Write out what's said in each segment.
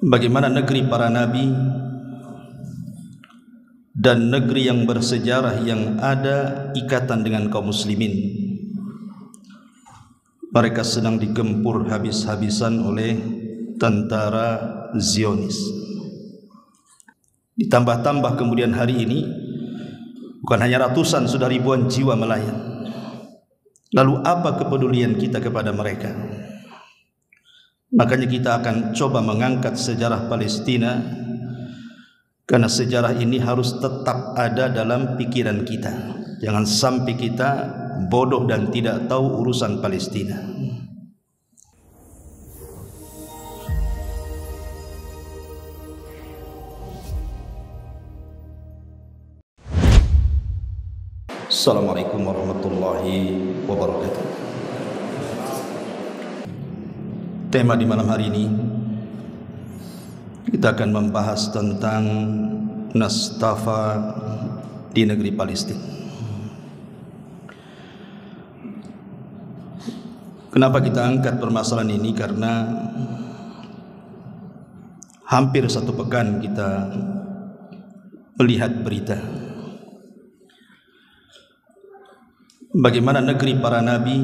bagaimana negeri para nabi dan negeri yang bersejarah yang ada ikatan dengan kaum muslimin. Mereka sedang digempur habis-habisan oleh tentara Zionis. Ditambah-tambah kemudian hari ini bukan hanya ratusan, sudah ribuan jiwa melayang. Lalu apa kepedulian kita kepada mereka? Makanya kita akan coba mengangkat sejarah Palestina, karena sejarah ini harus tetap ada dalam pikiran kita. Jangan sampai kita bodoh dan tidak tahu urusan Palestina. Assalamualaikum warahmatullahi wabarakatuh. Tema di malam hari ini kita akan membahas tentang Nastafa di negeri Palestina. Kenapa kita angkat permasalahan ini? Karena hampir satu pekan kita melihat berita bagaimana negeri para nabi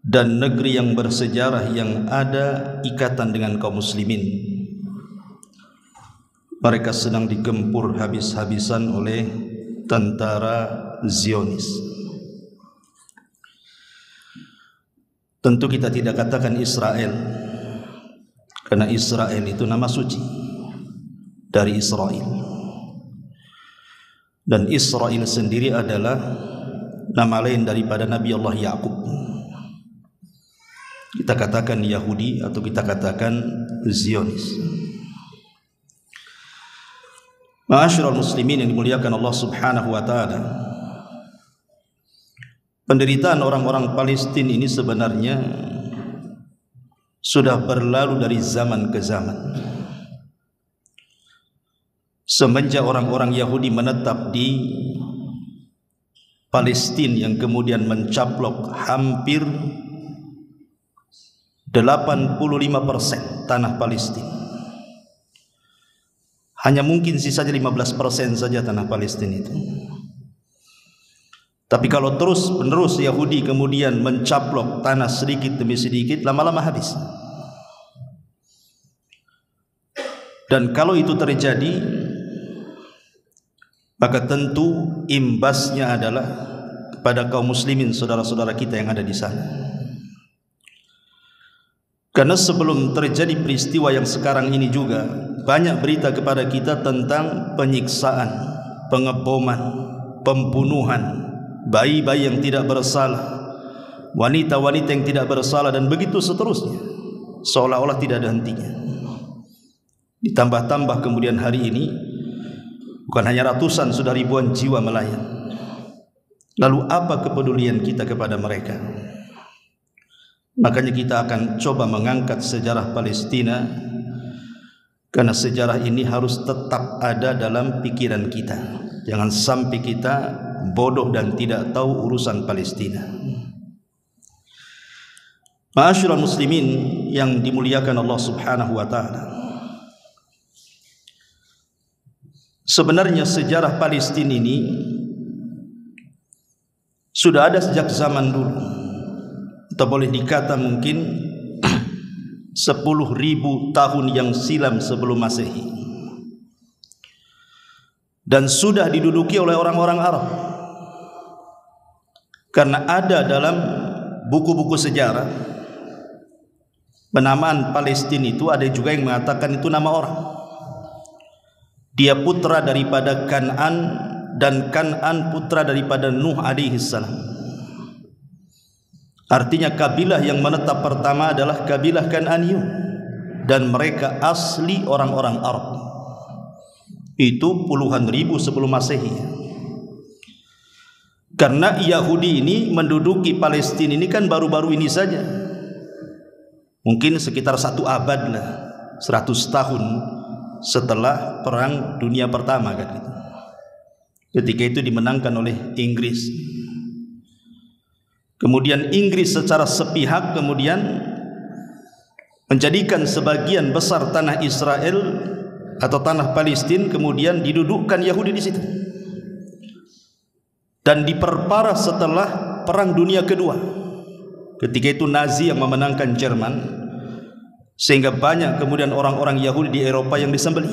dan negeri yang bersejarah yang ada ikatan dengan kaum muslimin. Mereka sedang digempur habis-habisan oleh tentara Zionis. Tentu kita tidak katakan Israel, karena Israel itu nama suci dari Israel, dan Israel sendiri adalah nama lain daripada Nabi Allah Ya'qub. Kita katakan Yahudi atau kita katakan Zionis. Ma'asyiral muslimin yang dimuliakan Allah Subhanahu wa taala, penderitaan orang-orang Palestina ini sebenarnya sudah berlalu dari zaman ke zaman. Semenjak orang-orang Yahudi menetap di Palestina yang kemudian mencaplok hampir 85% tanah Palestina. Hanya mungkin sisanya 15% saja tanah Palestina itu. Tapi kalau terus menerus Yahudi kemudian mencaplok tanah sedikit demi sedikit, lama-lama habis. Dan kalau itu terjadi, maka tentu imbasnya adalah kepada kaum muslimin, saudara-saudara kita yang ada di sana. Karena sebelum terjadi peristiwa yang sekarang ini juga banyak berita kepada kita tentang penyiksaan, pengeboman, pembunuhan bayi-bayi yang tidak bersalah, wanita-wanita yang tidak bersalah, dan begitu seterusnya, seolah-olah tidak ada hentinya. Ditambah-tambah kemudian hari ini bukan hanya ratusan, sudah ribuan jiwa melayang. Lalu apa kepedulian kita kepada mereka? Makanya kita akan coba mengangkat sejarah Palestina, karena sejarah ini harus tetap ada dalam pikiran kita. Jangan sampai kita bodoh dan tidak tahu urusan Palestina. Ma'asyiral muslimin yang dimuliakan Allah Subhanahu wa taala, sebenarnya sejarah Palestina ini sudah ada sejak zaman dulu, atau boleh dikata mungkin 10.000 tahun yang silam sebelum Masehi, dan sudah diduduki oleh orang-orang Arab. Karena ada dalam buku-buku sejarah penamaan Palestina itu, ada juga yang mengatakan itu nama orang. Dia putra daripada Kan'an, dan Kan'an putra daripada Nuh alaihi salam. Artinya kabilah yang menetap pertama adalah kabilah Kan'aniyun, dan mereka asli orang-orang Arab. Itu puluhan ribu sebelum Masehi. Karena Yahudi ini menduduki Palestina ini kan baru-baru ini saja, mungkin sekitar 1 abad lah, 100 tahun setelah Perang Dunia Pertama kan gitu. Ketika itu dimenangkan oleh Inggris. Kemudian Inggris secara sepihak kemudian menjadikan sebagian besar tanah Israel atau tanah Palestina kemudian didudukkan Yahudi di situ, dan diperparah setelah Perang Dunia Kedua. Ketika itu Nazi yang memenangkan Jerman, sehingga banyak kemudian orang-orang Yahudi di Eropa yang disembelih.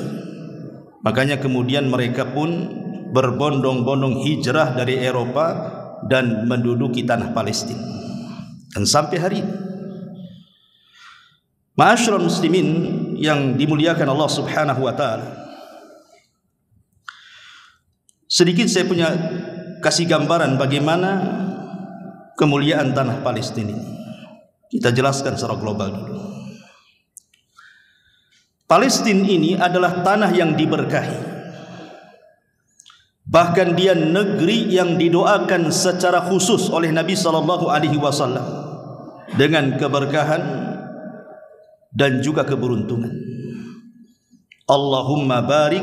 Makanya kemudian mereka pun berbondong-bondong hijrah dari Eropa dan menduduki tanah Palestina. Dan sampai hari ini, ma'asyiral muslimin yang dimuliakan Allah Subhanahu wa taala, sedikit saya punya kasih gambaran bagaimana kemuliaan tanah Palestina ini. Kita jelaskan secara global dulu. Palestina ini adalah tanah yang diberkahi. Bahkan dia negeri yang didoakan secara khusus oleh Nabi sallallahu alaihi wasallam dengan keberkahan dan juga keberuntungan. Allahumma barik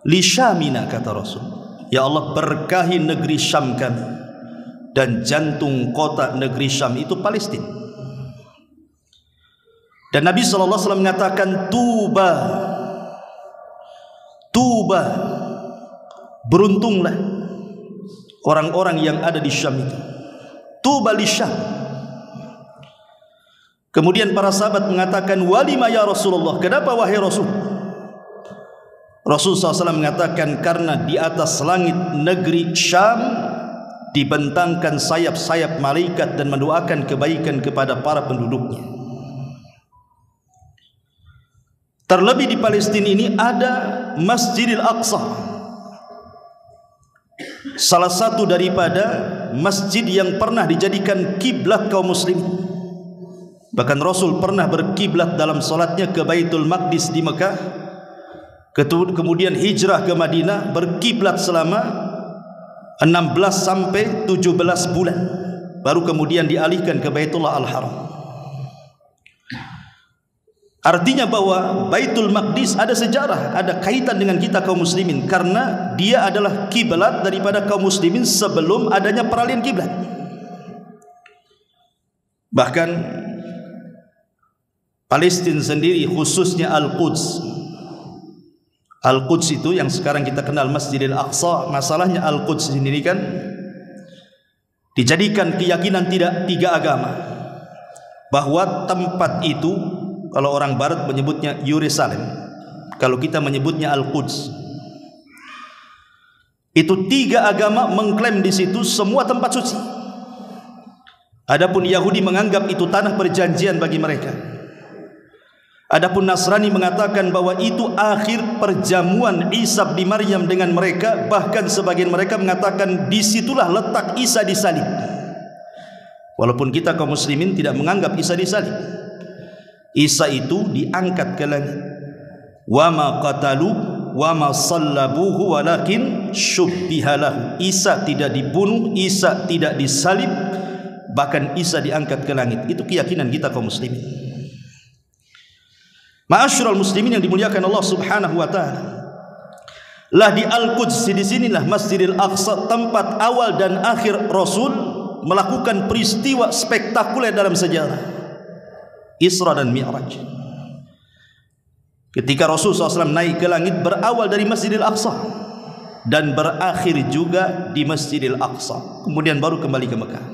li Syamina, kata Rasul. Ya Allah, berkahi negeri Syam kami. Dan jantung kota negeri Syam itu Palestina. Dan Nabi sallallahu alaihi wasallam mengatakan tuba, tuba, beruntunglah orang-orang yang ada di Syam itu. Tuba li Syam. Kemudian para sahabat mengatakan, walima ya Rasulullah, kenapa wahai Rasul? Rasul SAW mengatakan, karena di atas langit negeri Syam dibentangkan sayap-sayap malaikat dan mendoakan kebaikan kepada para penduduknya. Terlebih di Palestina ini ada Masjidil Aqsa, salah satu daripada masjid yang pernah dijadikan kiblat kaum muslimin. Bahkan Rasul pernah berkiblat dalam salatnya ke Baitul Maqdis di Mekah, kemudian hijrah ke Madinah, berkiblat selama 16 sampai 17 bulan, baru kemudian dialihkan ke Baitullah Al-Haram. Artinya bahwa Baitul Maqdis ada sejarah, ada kaitan dengan kita kaum muslimin, karena dia adalah kiblat daripada kaum muslimin sebelum adanya peralihan kiblat. Bahkan Palestina sendiri, khususnya Al-Quds. Al-Quds itu yang sekarang kita kenal Masjidil Aqsa. Masalahnya Al-Quds sendiri kan dijadikan keyakinan tiga agama, bahwa tempat itu, kalau orang barat menyebutnya Yerusalem, kalau kita menyebutnya Al-Quds. Itu tiga agama mengklaim di situ semua tempat suci. Adapun Yahudi menganggap itu tanah perjanjian bagi mereka. Adapun Nasrani mengatakan bahwa itu akhir perjamuan Isa bin Maryam dengan mereka. Bahkan sebagian mereka mengatakan disitulah letak Isa disalib. Walaupun kita kaum muslimin tidak menganggap Isa disalib. Isa itu diangkat ke langit. Wa ma qatalu wa ma sallabuhu walakin syubbiha lahu. Isa tidak dibunuh, Isa tidak disalib, bahkan Isa diangkat ke langit. Itu keyakinan kita kaum muslimin. Ma'asyiral muslimin yang dimuliakan Allah Subhanahu wa taala. Lah di Al-Quds, di sinilah Masjidil Aqsa, tempat awal dan akhir Rasul melakukan peristiwa spektakuler dalam sejarah Isra dan Mi'raj. Ketika Rasulullah SAW naik ke langit, berawal dari Masjidil Aqsa dan berakhir juga di Masjidil Aqsa, kemudian baru kembali ke Mekah.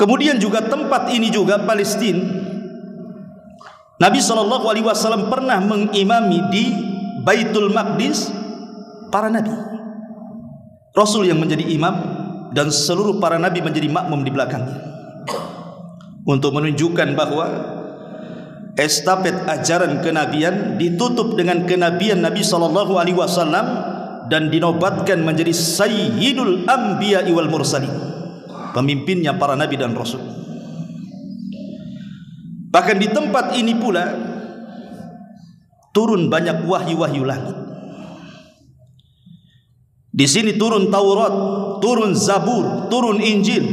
Kemudian juga tempat ini juga Palestina, Nabi SAW pernah mengimami di Baitul Maqdis para nabi. Rasul yang menjadi imam dan seluruh para nabi menjadi makmum di belakangnya, untuk menunjukkan bahwa estafet ajaran kenabian ditutup dengan kenabian Nabi SAW dan dinobatkan menjadi Sayyidul Anbiya wal Mursalin, pemimpinnya para nabi dan rasul. Bahkan di tempat ini pula turun banyak wahyu-wahyu langit. Di sini turun Taurat, turun Zabur, turun Injil,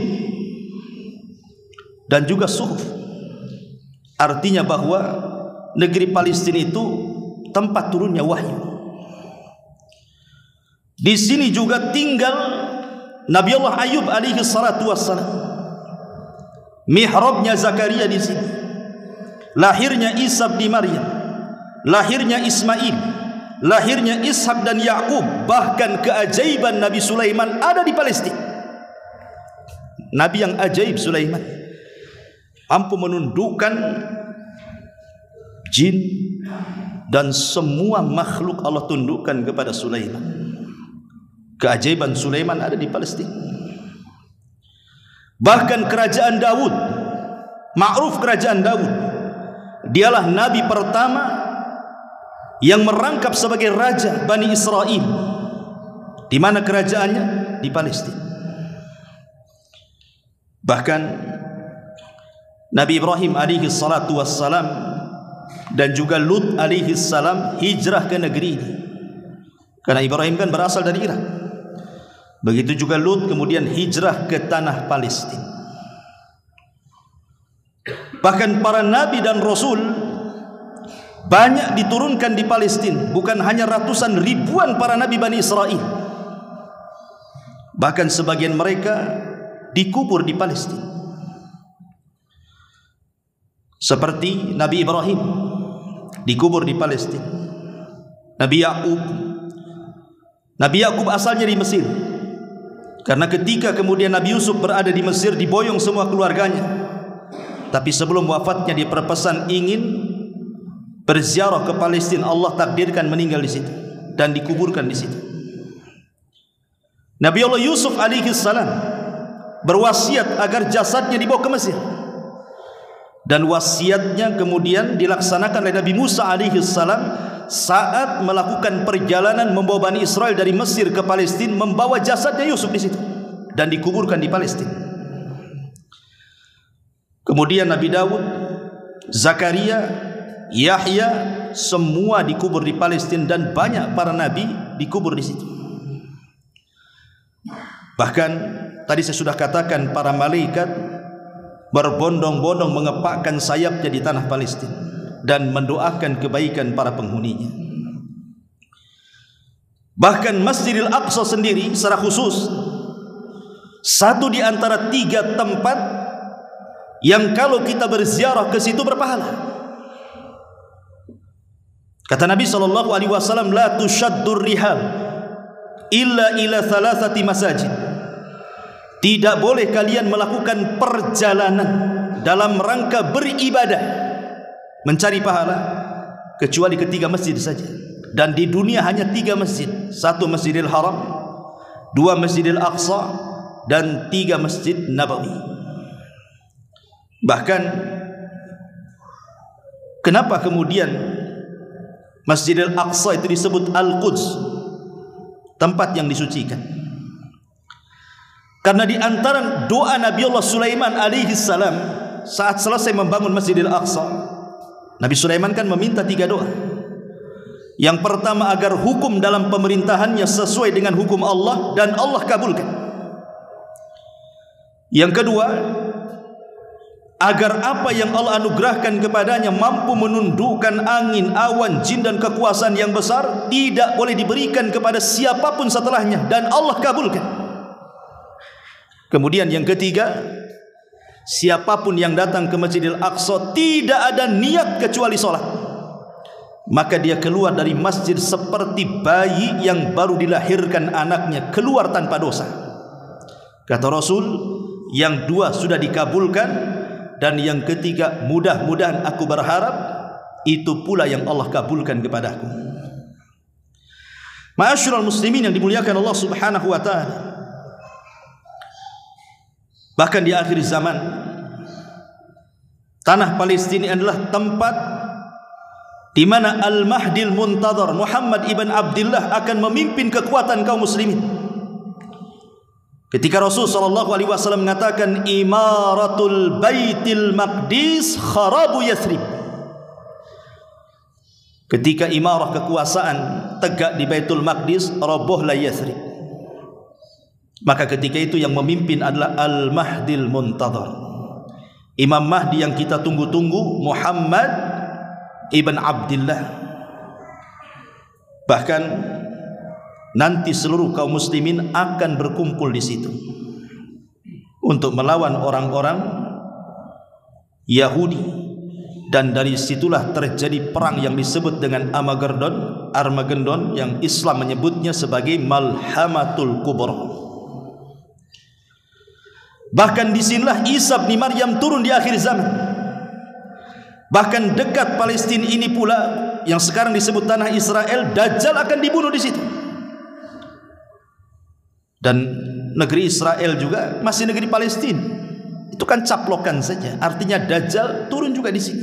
dan juga Suhuf. Artinya bahwa negeri Palestina itu tempat turunnya wahyu. Di sini juga tinggal Nabi Allah Ayub alaihi salatu wassalam. mihrabnya Zakaria di sini, lahirnya Isa bin Maryam, lahirnya Ismail, lahirnya Ishak dan Yakub, bahkan keajaiban Nabi Sulaiman ada di Palestina. Nabi yang ajaib Sulaiman, mampu menundukkan jin dan semua makhluk Allah tundukkan kepada Sulaiman. Keajaiban Sulaiman ada di Palestina. Bahkan kerajaan Daud, ma'ruf kerajaan Daud, dialah nabi pertama yang merangkap sebagai raja Bani Israel. Di mana kerajaannya? Di Palestina. Bahkan Nabi Ibrahim alaihi salatu wassalam dan juga Lut alaihi salam hijrah ke negeri ini, karena Ibrahim kan berasal dari Irak. Begitu juga Lut kemudian hijrah ke tanah Palestina. Bahkan para nabi dan rasul banyak diturunkan di Palestina, bukan hanya ratusan ribuan para nabi Bani Israel. Bahkan sebagian mereka dikubur di Palestina. Seperti Nabi Ibrahim dikubur di Palestina. Nabi Yakub asalnya di Mesir, karena ketika kemudian Nabi Yusuf berada di Mesir diboyong semua keluarganya. Tapi sebelum wafatnya dia berpesan ingin berziarah ke Palestina. Allah takdirkan meninggal di situ dan dikuburkan di situ. Nabi Allah Yusuf alaihi salam berwasiat agar jasadnya dibawa ke Mesir, dan wasiatnya kemudian dilaksanakan oleh Nabi Musa alaihi salam saat melakukan perjalanan membawa Bani Israel dari Mesir ke Palestina, membawa jasadnya Yusuf di situ dan dikuburkan di Palestina. Kemudian Nabi Daud, Zakaria, Yahya semua dikubur di Palestina, dan banyak para nabi dikubur di situ. Bahkan tadi saya sudah katakan para malaikat berbondong-bondong mengepakkan sayapnya di tanah Palestina dan mendoakan kebaikan para penghuninya. Bahkan Masjidil Aqsa sendiri secara khusus satu di antara 3 tempat yang kalau kita berziarah ke situ berpahala. Kata Nabi SAW, la tushaddur rihal illa ila thalathati masajid. Tidak boleh kalian melakukan perjalanan dalam rangka beribadah, mencari pahala, kecuali ke 3 masjid saja. Dan di dunia hanya 3 masjid. 1 Masjidil Haram, 2 Masjidil Aqsa, dan 3 Masjid Nabawi. Bahkan kenapa kemudian Masjidil Aqsa itu disebut Al-Quds, tempat yang disucikan? Karena di antara doa Nabi Allah Sulaiman alaihi salam saat selesai membangun Masjidil Aqsa, Nabi Sulaiman kan meminta 3 doa. Yang pertama, agar hukum dalam pemerintahannya sesuai dengan hukum Allah dan Allah kabulkan. Yang kedua, agar apa yang Allah anugerahkan kepadanya mampu menundukkan angin, awan, jin dan kekuasaan yang besar tidak boleh diberikan kepada siapapun setelahnya, dan Allah kabulkan. Kemudian yang ketiga, siapapun yang datang ke Masjidil Aqsa tidak ada niat kecuali sholat, maka dia keluar dari masjid seperti bayi yang baru dilahirkan anaknya, keluar tanpa dosa. Kata Rasul, yang 2 sudah dikabulkan, dan yang ketiga mudah-mudahan aku berharap itu pula yang Allah kabulkan kepadaku. Ma'asyiral muslimin yang dimuliakan Allah Subhanahu wa taala. Bahkan di akhir zaman tanah Palestina adalah tempat di mana Al-Mahdil Muntadhar Muhammad ibn Abdullah akan memimpin kekuatan kaum muslimin. Ketika Rasul SAW mengatakan imaratul Baitil Maqdis kharabu Yathrib, ketika imarah kekuasaan tegak di Baitul Maqdis, robohlah Yathrib. Maka ketika itu yang memimpin adalah Al-Mahdil Muntadhar, Imam Mahdi yang kita tunggu-tunggu, Muhammad ibn Abdullah. Bahkan nanti seluruh kaum muslimin akan berkumpul di situ untuk melawan orang-orang Yahudi, dan dari situlah terjadi perang yang disebut dengan Armageddon yang Islam menyebutnya sebagai Malhamatul Kubra. Bahkan disinilah Isa bin Maryam turun di akhir zaman. Bahkan dekat Palestina ini pula yang sekarang disebut tanah Israel, Dajjal akan dibunuh di situ. Dan negeri Israel juga masih negeri Palestina. Itu kan caplokan saja. Artinya Dajjal turun juga di sini.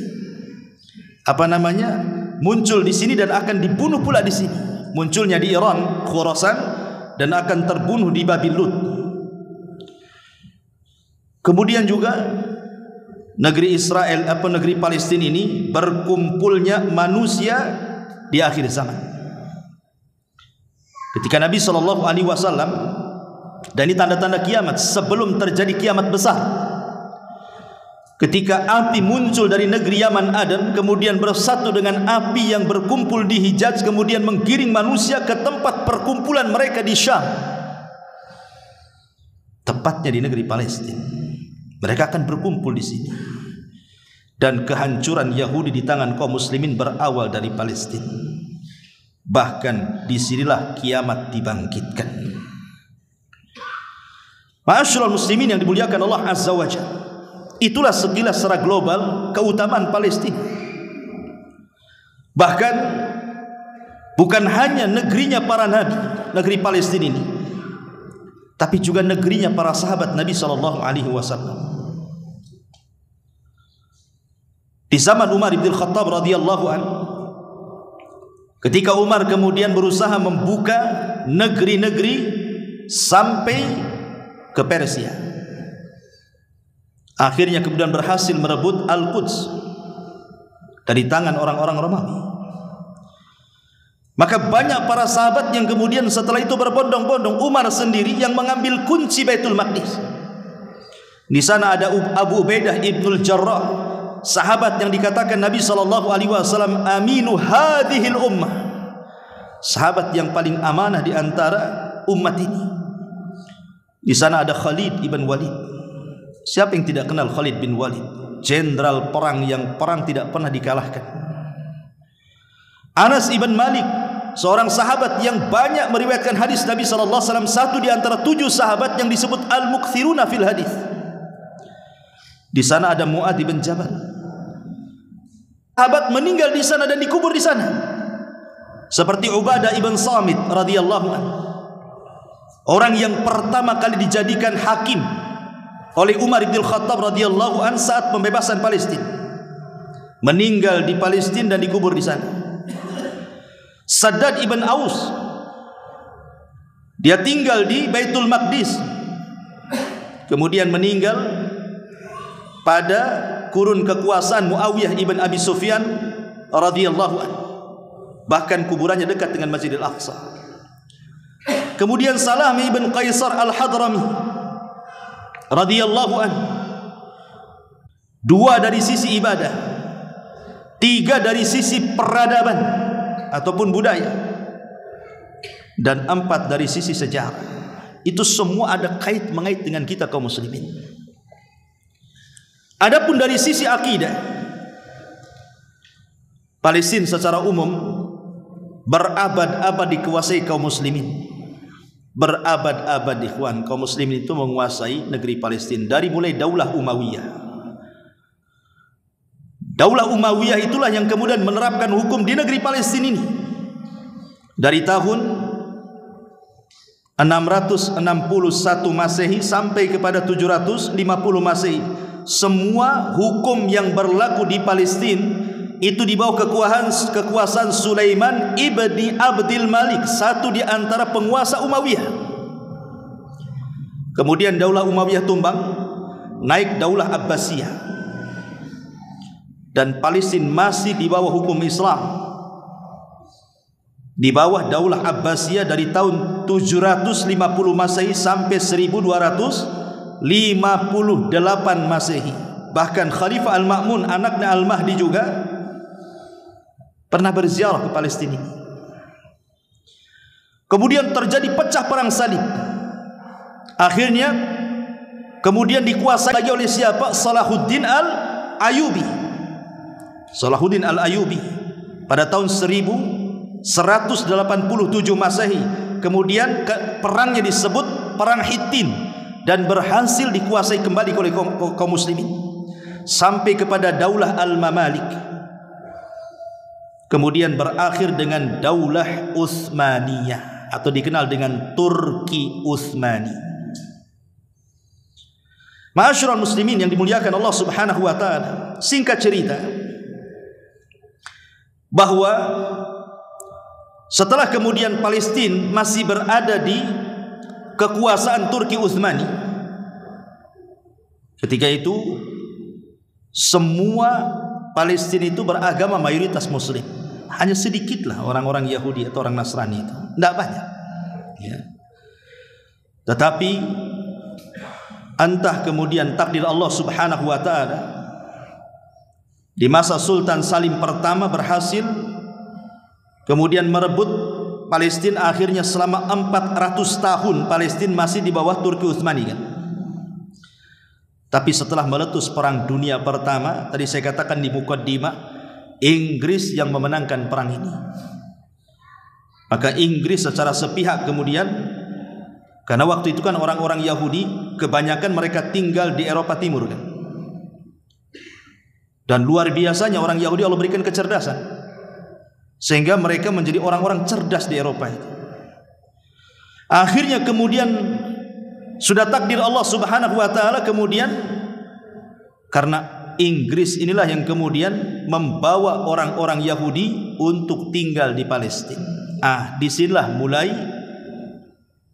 Muncul di sini dan akan dibunuh pula di sini. Munculnya di Iran, Khurasan, dan akan terbunuh di Babil Lut. Kemudian juga negeri Israel negeri Palestina ini berkumpulnya manusia di akhir zaman. Ketika Nabi SAW, dan ini tanda-tanda kiamat sebelum terjadi kiamat besar, ketika api muncul dari negeri Yaman Aden, kemudian bersatu dengan api yang berkumpul di Hijaz, kemudian menggiring manusia ke tempat perkumpulan mereka di Syam, tepatnya di negeri Palestina. Mereka akan berkumpul di sini. Dan kehancuran Yahudi di tangan kaum muslimin berawal dari Palestina. Bahkan disinilah kiamat dibangkitkan. Ma'asyiral muslimin yang dimuliakan Allah Azza wa Jalla, itulah sekilas secara global keutamaan Palestina. Bahkan bukan hanya negerinya para nabi, negeri Palestina ini, tapi juga negerinya para sahabat Nabi SAW. Di zaman Umar bin Khattab radhiyallahu anhu, ketika Umar kemudian berusaha membuka negeri-negeri sampai ke Persia, akhirnya kemudian berhasil merebut Al-Quds dari tangan orang-orang Romawi. Maka banyak para sahabat yang kemudian setelah itu berbondong-bondong. Umar sendiri yang mengambil kunci Baitul Maqdis. Di sana ada Abu Ubaidah ibnul Jarrah, sahabat yang dikatakan Nabi SAW aminu hadhil ummah, sahabat yang paling amanah di antara umat ini. Di sana ada Khalid ibn Walid. Siapa yang tidak kenal Khalid bin Walid? Jenderal perang yang perang tidak pernah dikalahkan. Anas ibn Malik, seorang sahabat yang banyak meriwayatkan hadis Nabi SAW, satu di antara 7 sahabat yang disebut al-mukthiruna fil hadis. Di sana ada Mu'adz bin Jabal, sahabat meninggal di sana dan dikubur di sana. Seperti Ubadah ibn Samit radhiyallahu anhu, orang yang pertama kali dijadikan hakim oleh Umar bin Khattab radhiyallahu anhu saat pembebasan Palestina, meninggal di Palestina dan dikubur di sana. Saddad ibn Aus, dia tinggal di Baitul Maqdis, kemudian meninggal pada kurun kekuasaan Muawiyah ibn Abi Sufyan radhiyallahu anhu. Bahkan kuburannya dekat dengan Masjidil Aqsa. Kemudian Salami ibn Qaisar al-Hadrami radhiyallahu anhu, 2 dari sisi ibadah, 3 dari sisi peradaban ataupun budaya, dan 4 dari sisi sejarah. Itu semua ada mengait dengan kita kaum muslimin. Adapun dari sisi akidah, Palestina secara umum berabad-abad dikuasai kaum muslimin. Berabad-abad ikhwan, kaum muslimin itu menguasai negeri Palestina dari mulai Daulah Umayyah. Daulah Umayyah itulah yang kemudian menerapkan hukum di negeri Palestina ini. Dari tahun 661 Masehi sampai kepada 750 Masehi, semua hukum yang berlaku di Palestina itu di bawah kekuasaan Sulaiman ibni Abdul Malik, satu di antara penguasa Umayyah. Kemudian Daulah Umayyah tumbang, naik Daulah Abbasiyah, dan Palestina masih di bawah hukum Islam, di bawah Daulah Abbasiyah dari tahun 750 Masehi sampai 1258 Masehi. Bahkan Khalifah Al-Ma'mun, anaknya Al-Mahdi, juga pernah berziarah ke Palestina. Kemudian terjadi pecah perang salib. Akhirnya kemudian dikuasai lagi oleh siapa? Salahuddin Al-Ayyubi, Salahuddin Al-Ayyubi pada tahun 1187 Masehi. Kemudian perangnya disebut Perang Hittin dan berhasil dikuasai kembali oleh kaum muslimin sampai kepada Daulah Al-Mamalik. Kemudian berakhir dengan Daulah Utsmaniyah atau dikenal dengan Turki Utsmani. Ma'asyiral muslimin yang dimuliakan Allah Subhanahu wa taala, singkat cerita bahwa setelah kemudian Palestina masih berada di kekuasaan Turki Utsmani, ketika itu semua Palestina itu beragama mayoritas muslim. Hanya sedikitlah orang-orang Yahudi atau orang Nasrani itu, tidak banyak ya. Tetapi entah kemudian takdir Allah Subhanahu wa taala, di masa Sultan Salim pertama berhasil kemudian merebut Palestina. Akhirnya selama 400 tahun Palestina masih di bawah Turki Utsmani kan. Tapi setelah meletus Perang Dunia Pertama, tadi saya katakan di mukaddimah, Inggris yang memenangkan perang ini. Maka Inggris secara sepihak kemudian, karena waktu itu kan orang-orang Yahudi kebanyakan mereka tinggal di Eropa Timur kan. Dan luar biasanya orang Yahudi Allah berikan kecerdasan, sehingga mereka menjadi orang-orang cerdas di Eropa itu. Akhirnya kemudian sudah takdir Allah Subhanahu wa taala, kemudian karena Inggris inilah yang kemudian membawa orang-orang Yahudi untuk tinggal di Palestina. Disinilah mulai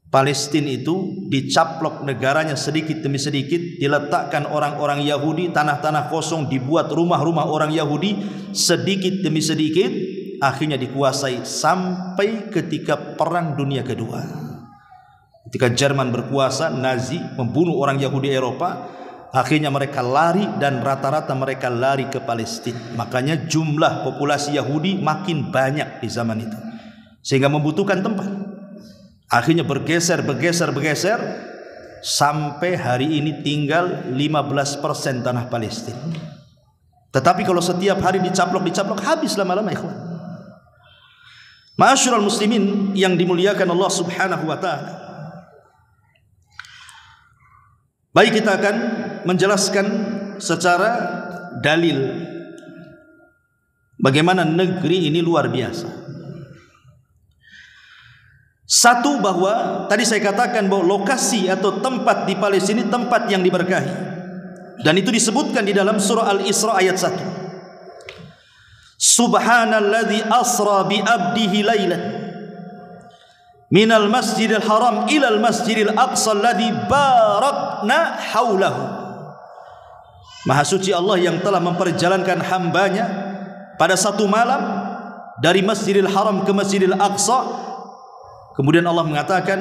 Palestina itu dicaplok negaranya sedikit demi sedikit, diletakkan orang-orang Yahudi, tanah-tanah kosong dibuat rumah-rumah orang Yahudi sedikit demi sedikit, akhirnya dikuasai sampai ketika Perang Dunia Kedua. Ketika Jerman berkuasa, Nazi membunuh orang Yahudi Eropa, akhirnya mereka lari dan rata-rata mereka lari ke Palestina. Makanya jumlah populasi Yahudi makin banyak di zaman itu, sehingga membutuhkan tempat. Akhirnya bergeser sampai hari ini tinggal 15% tanah Palestina. Tetapi kalau setiap hari dicaplok habis lama-lama ikhwan. Ma'asyiral muslimin yang dimuliakan Allah Subhanahu wa taala. Baik, kita akan menjelaskan secara dalil bagaimana negeri ini luar biasa. Satu, bahwa tadi saya katakan bahwa lokasi atau tempat di Palestina tempat yang diberkahi, dan itu disebutkan di dalam surah Al-Isra ayat 1. Subhanalladzi asra bi abdihi lailan minal masjidil haram ilal masjidil aqsa alladzi barakna haulahu. Maha suci Allah yang telah memperjalankan hambanya pada satu malam dari Masjidil Haram ke Masjidil Aqsa. Kemudian Allah mengatakan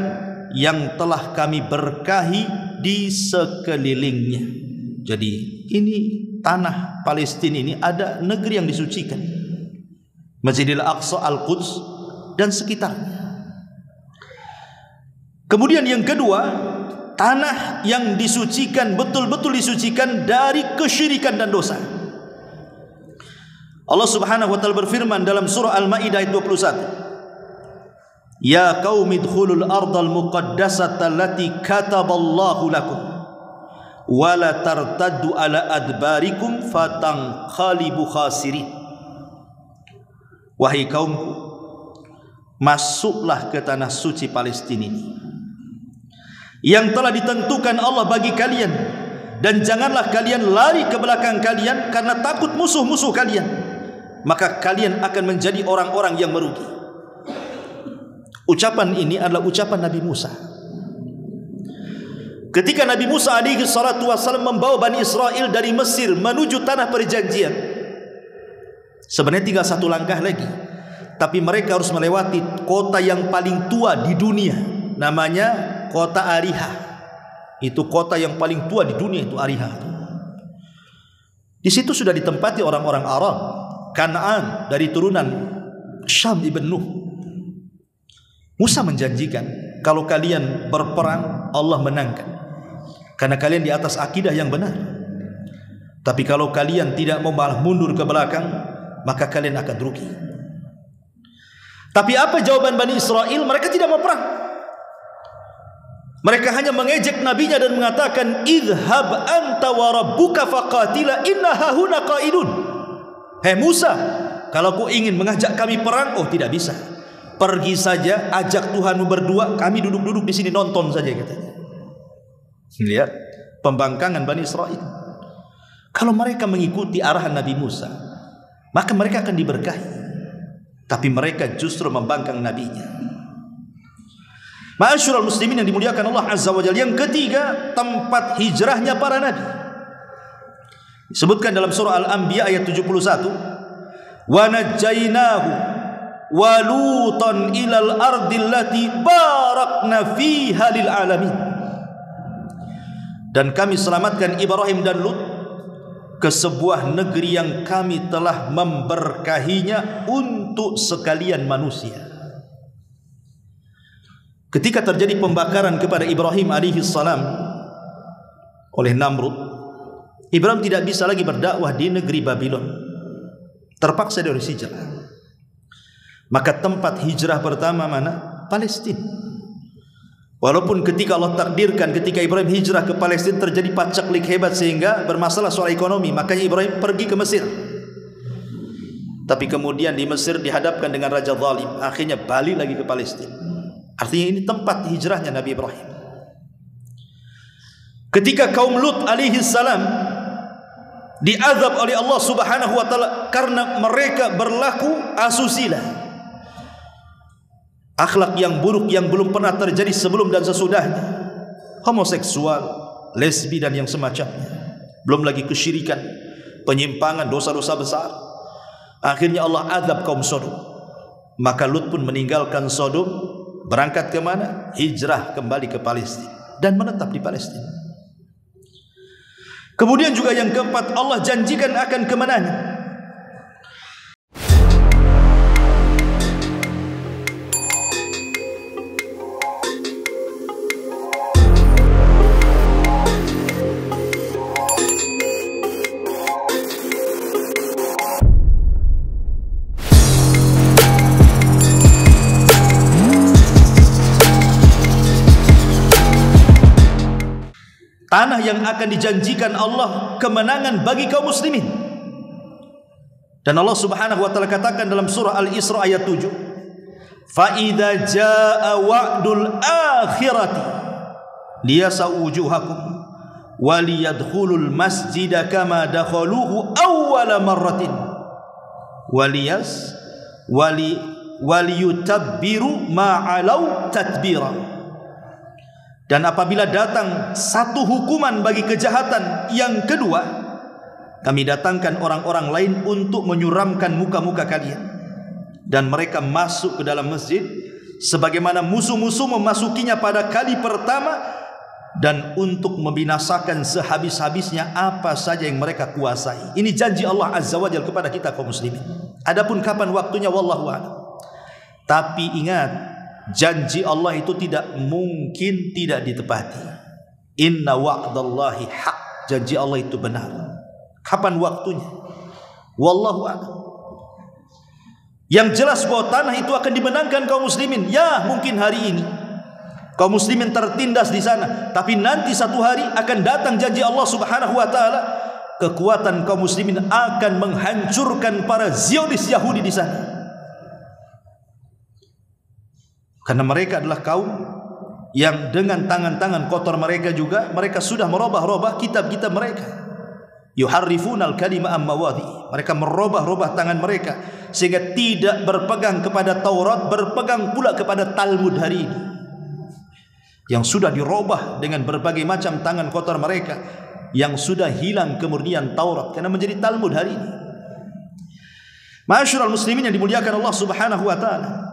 yang telah kami berkahi di sekelilingnya. Jadi ini tanah Palestina ini ada negeri yang disucikan, Masjidil Aqsa, Al-Quds dan sekitarnya. Kemudian yang kedua, tanah yang disucikan, betul-betul disucikan dari kesyirikan dan dosa. Allah Subhanahu wa taala berfirman dalam surah Al-Maidah ayat 21. Ya qaumi dkhulul ardal muqaddasata allati kataballahu lakum wa la tartaddu ala adbarikum fatanqalibu khasirin. Wahai kaumku, masuklah ke tanah suci Palestina ini yang telah ditentukan Allah bagi kalian, dan janganlah kalian lari ke belakang kalian karena takut musuh-musuh kalian, maka kalian akan menjadi orang-orang yang merugi. Ucapan ini adalah ucapan Nabi Musa ketika Nabi Musa alaihi salatu wassalam membawa Bani Israel dari Mesir menuju tanah perjanjian. Sebenarnya tinggal satu langkah lagi, tapi mereka harus melewati kota yang paling tua di dunia, namanya kota Ariha. Itu kota yang paling tua di dunia, itu Ariha. Di situ sudah ditempati orang-orang Arab, Kanaan dari turunan Syam ibn Nuh. Musa menjanjikan, kalau kalian berperang Allah menangkan, karena kalian di atas akidah yang benar. Tapi kalau kalian tidak mau malah mundur ke belakang, maka kalian akan rugi. Tapi apa jawaban Bani Israel? Mereka tidak mau perang. Mereka hanya mengejek nabinya dan mengatakan, idhab anta wa rabbuka faqatila inna hahuna qaidun. Hei Musa, kalau kau ingin mengajak kami perang, oh tidak bisa. Pergi saja, ajak Tuhanmu berdua, kami duduk-duduk di sini nonton saja, katanya. Lihat pembangkangan Bani Israel. Kalau mereka mengikuti arahan Nabi Musa, maka mereka akan diberkahi. Tapi mereka justru membangkang nabinya. Ma'asyiral muslimin yang dimuliakan Allah Azza wa Jalla, yang ketiga, tempat hijrahnya para nabi. Disebutkan dalam surah Al-Anbiya ayat 71, wa najjaynahu wa lutan ilal ardil lati barakna fiha lil alamin. Dan kami selamatkan Ibrahim dan Lut ke sebuah negeri yang kami telah memberkahinya untuk sekalian manusia. Ketika terjadi pembakaran kepada Ibrahim alaihi salam oleh Namrud, Ibrahim tidak bisa lagi berdakwah di negeri Babylon. Terpaksa dia harus hijrah. Maka tempat hijrah pertama mana? Palestina. Walaupun ketika Allah takdirkan ketika Ibrahim hijrah ke Palestina terjadi paceklik hebat sehingga bermasalah soal ekonomi, makanya Ibrahim pergi ke Mesir. Tapi kemudian di Mesir dihadapkan dengan raja zalim, akhirnya balik lagi ke Palestina. Artinya ini tempat hijrahnya Nabi Ibrahim. Ketika kaum Lut alaihi salam diazab oleh Allah Subhanahu wa taala karena mereka berlaku asusila, akhlak yang buruk yang belum pernah terjadi sebelum dan sesudahnya, homoseksual, lesbi dan yang semacamnya, belum lagi kesyirikan, penyimpangan, dosa-dosa besar. Akhirnya Allah azab kaum Sodom. Maka Lut pun meninggalkan Sodom, berangkat ke mana? Hijrah kembali ke Palestina dan menetap di Palestina. Kemudian juga yang keempat, Allah janjikan akan kemenangan. Tanah yang akan dijanjikan Allah kemenangan bagi kaum muslimin. Dan Allah Subhanahu wa taala katakan dalam surah Al-Isra ayat 7, fa idza jaa wa'dul akhirati liyasau wujuhakum wa liyadkhulul masjida kama dakhaluhu awwala marratin waliyutabbiru ma alau tatbira. Dan apabila datang satu hukuman bagi kejahatan yang kedua, kami datangkan orang-orang lain untuk menyuramkan muka-muka kalian. Dan mereka masuk ke dalam masjid sebagaimana musuh-musuh memasukinya pada kali pertama, dan untuk membinasakan sehabis-habisnya apa saja yang mereka kuasai. Ini janji Allah Azza wa Jalla kepada kita kaum muslimin. Adapun kapan waktunya wallahu a'lam. Tapi ingat, janji Allah itu tidak mungkin tidak ditepati. Inna wa'dallahi haq. Janji Allah itu benar. Kapan waktunya? Wallahu a'lam. Yang jelas bahwa tanah itu akan dimenangkan kaum muslimin. Ya, mungkin hari ini kaum muslimin tertindas di sana, tapi nanti satu hari akan datang janji Allah Subhanahu wa taala, kekuatan kaum muslimin akan menghancurkan para Zionis Yahudi di sana. Karena mereka adalah kaum yang dengan tangan-tangan kotor mereka juga mereka sudah merubah-rubah kitab-kitab mereka. Yuharrifunal kalima am mawadhi. Mereka merubah-rubah tangan mereka sehingga tidak berpegang kepada Taurat, berpegang pula kepada Talmud hari ini, yang sudah dirubah dengan berbagai macam tangan kotor mereka, yang sudah hilang kemurnian Taurat karena menjadi Talmud hari ini. Ma'asyiral muslimin yang dimuliakan Allah Subhanahu wa taala,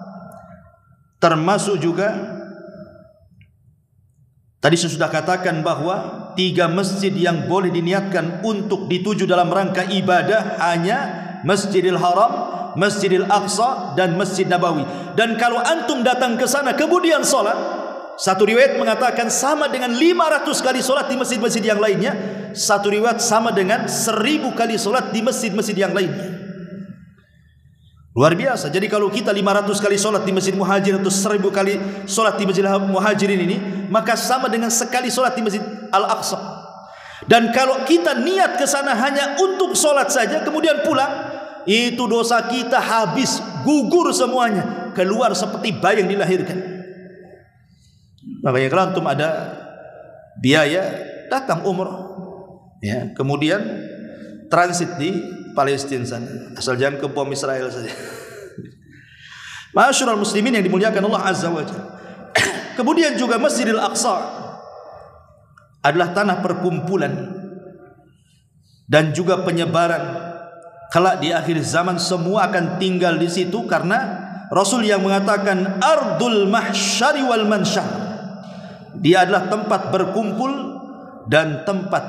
termasuk juga tadi saya sudah katakan bahwa 3 masjid yang boleh diniatkan untuk dituju dalam rangka ibadah hanya Masjidil Haram, Masjidil Aqsa dan Masjid Nabawi. Dan kalau antum datang ke sana kemudian salat, Satu riwayat mengatakan sama dengan 500 kali solat di masjid-masjid yang lainnya. Satu riwayat sama dengan 1000 kali solat di masjid-masjid yang lainnya. Luar biasa. Jadi kalau kita 500 kali solat di Masjid Muhajirin atau 1000 kali solat di Masjid Muhajirin ini, maka sama dengan sekali solat di Masjid Al-Aqsa. Dan kalau kita niat ke sana hanya untuk solat saja kemudian pulang, itu dosa kita habis, gugur semuanya, keluar seperti bayi yang dilahirkan. Makanya kalau antum ada biaya, datang umrah, ya, kemudian transit di Palestina sana, asal jangan ke bom Israel saja. Ma'asyiral muslimin yang dimuliakan Allah Azza wa Jalla. Kemudian juga Masjidil Aqsa adalah tanah perkumpulan dan juga penyebaran. Kelak di akhir zaman semua akan tinggal di situ, karena Rasul yang mengatakan ardul mahsyari wal mansyar, dia adalah tempat berkumpul dan tempat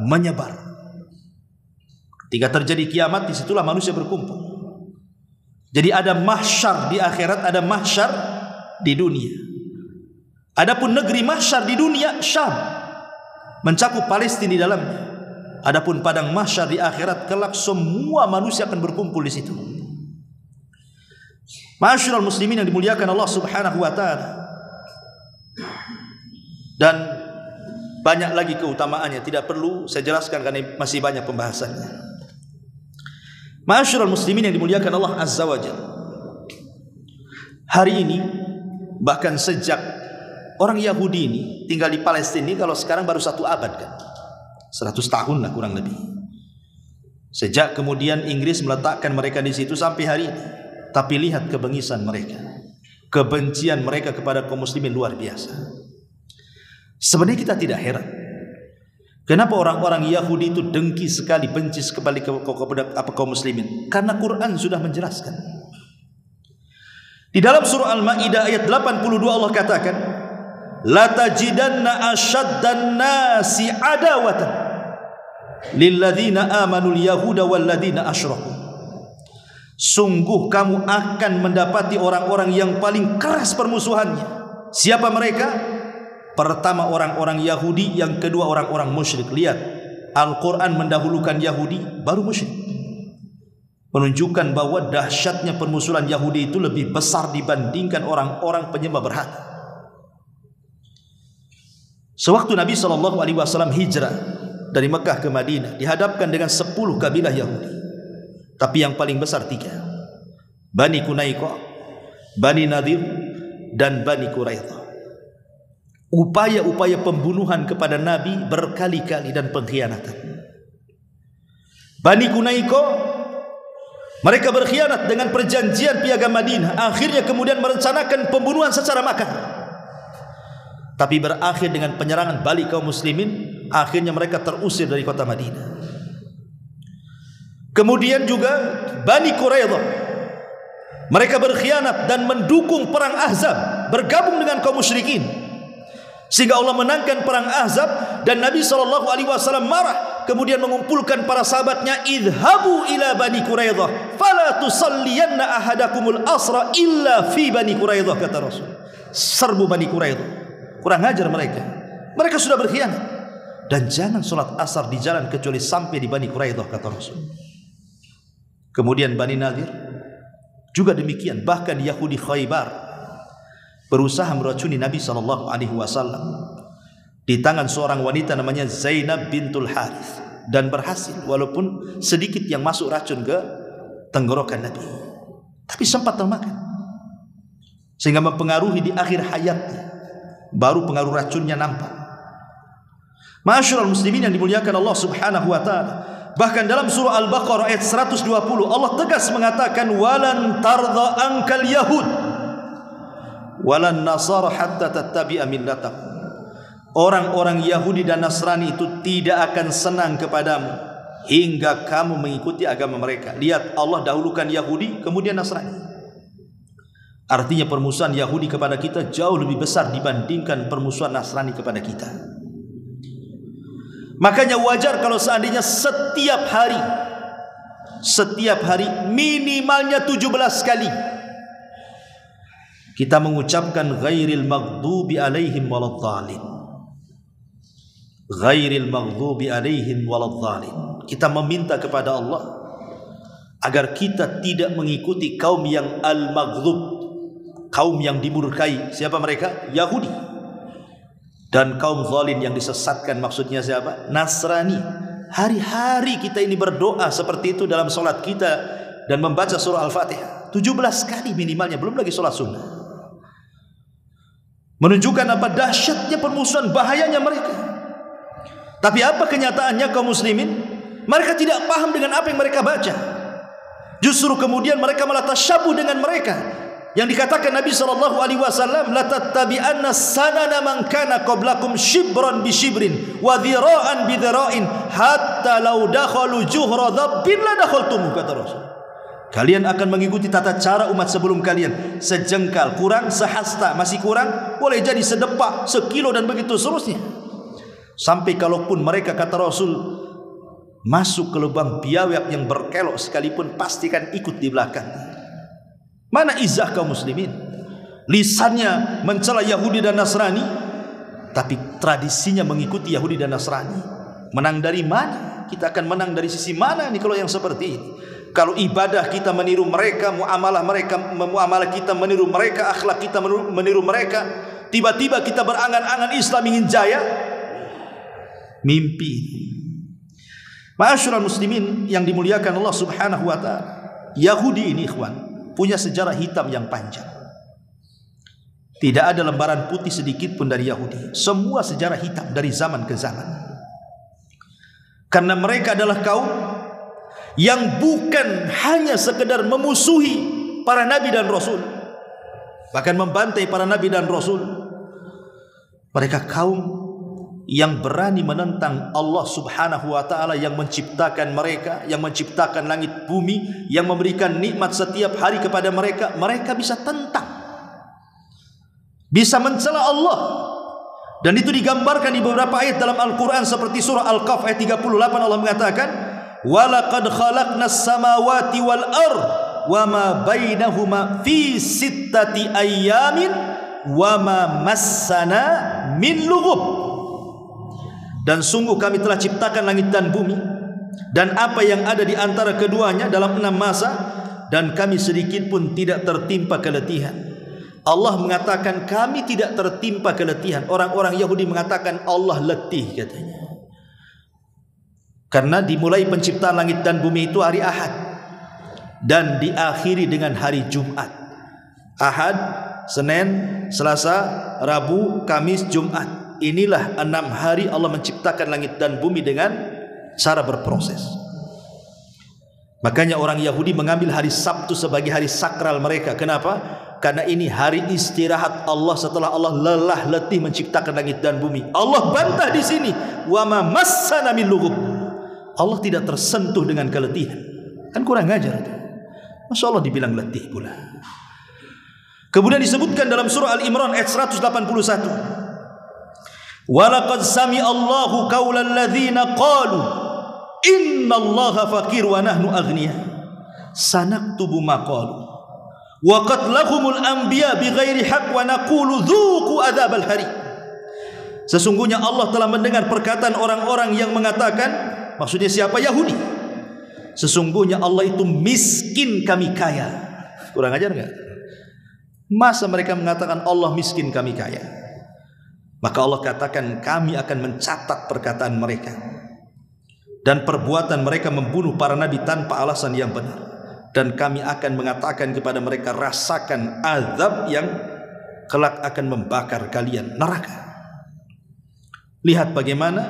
menyebar. Ketika terjadi kiamat, disitulah manusia berkumpul. Jadi ada mahsyar di akhirat, ada mahsyar di dunia. Adapun negeri mahsyar di dunia, Syam, mencakup Palestina di dalamnya. Adapun padang mahsyar di akhirat, kelak semua manusia akan berkumpul di situ. Ma'asyiral muslimin yang dimuliakan Allah Subhanahu wa taala. Dan banyak lagi keutamaannya, tidak perlu saya jelaskan karena masih banyak pembahasannya. Ma'asyiral muslimin yang dimuliakan Allah Azza wa Jalla. Hari ini, bahkan sejak orang Yahudi ini tinggal di Palestina ini, kalau sekarang baru 1 abad kan, 100 tahun lah kurang lebih. Sejak kemudian Inggris meletakkan mereka di situ sampai hari ini. Tapi lihat kebengisan mereka, kebencian mereka kepada kaum muslimin luar biasa. Sebenarnya kita tidak heran kenapa orang-orang Yahudi itu dengki sekali, benci sekali kepada kaum muslimin, karena Quran sudah menjelaskan. Di dalam surah Al-Maidah ayat 82 Allah katakan, la tajidanna asyaddan nasi adawatan lilladzina amanul yahuda walladzina asyraku. Sungguh kamu akan mendapati orang-orang yang paling keras permusuhannya. Siapa mereka? Pertama orang-orang Yahudi, yang kedua orang-orang musyrik. Lihat, Al-Quran mendahulukan Yahudi baru musyrik, menunjukkan bahwa dahsyatnya permusuhan Yahudi itu lebih besar dibandingkan orang-orang penyembah berhala. Sewaktu Nabi SAW hijrah dari Mekah ke Madinah, dihadapkan dengan 10 kabilah Yahudi, tapi yang paling besar 3, Bani Qunaiqah, Bani Nadir, dan Bani Quraidah. Upaya-upaya pembunuhan kepada Nabi berkali-kali dan pengkhianatan. Bani Qunaiqah, mereka berkhianat dengan perjanjian piagam Madinah. Akhirnya kemudian merencanakan pembunuhan secara makar, tapi berakhir dengan penyerangan balik kaum muslimin. Akhirnya mereka terusir dari kota Madinah. Kemudian juga Bani Quraidah, mereka berkhianat dan mendukung perang Ahzab, bergabung dengan kaum musyrikin, sehingga Allah menangkan perang Ahzab. Dan Nabi SAW marah, kemudian mengumpulkan para sahabatnya, idhabu ila Bani Quraidah fala tusalliyanna ahadakumul asra illa fi Bani Quraidah, kata Rasul. Serbu Bani Quraidah, kurang ajar mereka, mereka sudah berkhianat, dan jangan sholat asar di jalan kecuali sampai di Bani Quraidah, kata Rasul. Kemudian Bani Nadir juga demikian. Bahkan Yahudi Khaybar berusaha meracuni Nabi SAW di tangan seorang wanita namanya Zainab bintul Harith, dan berhasil, walaupun sedikit yang masuk racun ke tenggorokan Nabi, tapi sempat termakan, sehingga mempengaruhi di akhir hayatnya, baru pengaruh racunnya nampak. Ma'asyiral muslimin yang dimuliakan Allah Subhanahu wa taala, bahkan dalam surah Al-Baqarah ayat 120 Allah tegas mengatakan, walan tardha ankal yahud walan nasara hatta tattabi'a millatakum. Orang-orang Yahudi dan Nasrani itu tidak akan senang kepadamu hingga kamu mengikuti agama mereka. Lihat, Allah dahulukan Yahudi kemudian Nasrani. Artinya permusuhan Yahudi kepada kita jauh lebih besar dibandingkan permusuhan Nasrani kepada kita. Makanya wajar kalau seandainya setiap hari minimalnya 17 kali kita mengucapkan ghairil maghdubi alaihim waladhdallin. Ghairil maghdubi alaihim waladhdallin. Kita meminta kepada Allah agar kita tidak mengikuti kaum yang al-maghdub, kaum yang dimurkai. Siapa mereka? Yahudi. Dan kaum zalim yang disesatkan, maksudnya siapa? Nasrani. Hari-hari kita ini berdoa seperti itu dalam solat kita dan membaca surah Al-Fatihah 17 kali minimalnya, belum lagi solat sunnah. Menunjukkan apa dahsyatnya permusuhan, bahayanya mereka. Tapi apa kenyataannya kaum muslimin? Mereka tidak paham dengan apa yang mereka baca. Justru kemudian mereka malah tasyabuh dengan mereka. Yang dikatakan Nabi SAW, la tattabi'anna sanana man kana qablakum shibran bi shibrin wa dhira'an bi dhira'in hatta law dakhalu juhra dhabbin la dakhaltum, kata Rasul. Kalian akan mengikuti tata cara umat sebelum kalian, sejengkal kurang, sehasta masih kurang, boleh jadi sedepak, sekilo dan begitu seterusnya. Sampai kalaupun mereka, kata Rasul, masuk ke lubang biawak yang berkelok sekalipun, pastikan ikut di belakang. Mana izah kaum muslimin? Lisannya mencela Yahudi dan Nasrani, tapi tradisinya mengikuti Yahudi dan Nasrani. Menang dari mana? Kita akan menang dari sisi mana nih kalau yang seperti ini? Kalau ibadah kita meniru mereka, muamalah kita meniru mereka, akhlak kita meniru mereka, tiba-tiba kita berangan-angan Islam ingin jaya, mimpi. Ma'asyiral muslimin yang dimuliakan Allah Subhanahu wa taala, Yahudi ini ikhwan punya sejarah hitam yang panjang. Tidak ada lembaran putih sedikit pun dari Yahudi. Semua sejarah hitam dari zaman ke zaman. Karena mereka adalah kaum yang bukan hanya sekedar memusuhi para nabi dan rasul, bahkan membantai para nabi dan rasul. Mereka kaum yang berani menentang Allah Subhanahu wa taala yang menciptakan mereka, yang menciptakan langit bumi, yang memberikan nikmat setiap hari kepada mereka. Mereka bisa tentang, bisa mencela Allah. Dan itu digambarkan di beberapa ayat dalam Al-Quran, seperti surah Al-Kahf ayat 38. Allah mengatakan, walaqad khalaqnas samawati wal ard wama bainahuma fi sittati ayyamin wama massana min lughub. Dan sungguh kami telah ciptakan langit dan bumi dan apa yang ada di antara keduanya dalam 6 masa, dan kami sedikit pun tidak tertimpa keletihan. Allah mengatakan kami tidak tertimpa keletihan. Orang-orang Yahudi mengatakan Allah letih, katanya. Karena dimulai penciptaan langit dan bumi itu hari Ahad dan diakhiri dengan hari Jumat. Ahad, Senin, Selasa, Rabu, Kamis, Jumat. Inilah 6 hari Allah menciptakan langit dan bumi dengan cara berproses. Makanya orang Yahudi mengambil hari Sabtu sebagai hari sakral mereka. Kenapa? Karena ini hari istirahat Allah setelah Allah lelah letih menciptakan langit dan bumi. Allah bantah di sini, wa ma massana min lughub. Allah tidak tersentuh dengan keletihan. Kan kurang ajar. Masya Allah dibilang letih pula. Kemudian disebutkan dalam surah Al-Imran ayat 181. Walaqad sami'a Allahu qaulal ladzina qalu innallaha faqir wa nahnu aghniya sanaktubu ma qalu wa qatlahumul anbiya bighairi haqq wa naqulu dzuqu adzabal hari. Sesungguhnya Allah telah mendengar perkataan orang-orang yang mengatakan, maksudnya siapa? Yahudi. Sesungguhnya Allah itu miskin, kami kaya. Kurang ajar enggak? Masa mereka mengatakan Allah miskin, kami kaya? Maka Allah katakan kami akan mencatat perkataan mereka dan perbuatan mereka membunuh para nabi tanpa alasan yang benar, dan kami akan mengatakan kepada mereka, rasakan azab yang kelak akan membakar kalian, neraka. Lihat bagaimana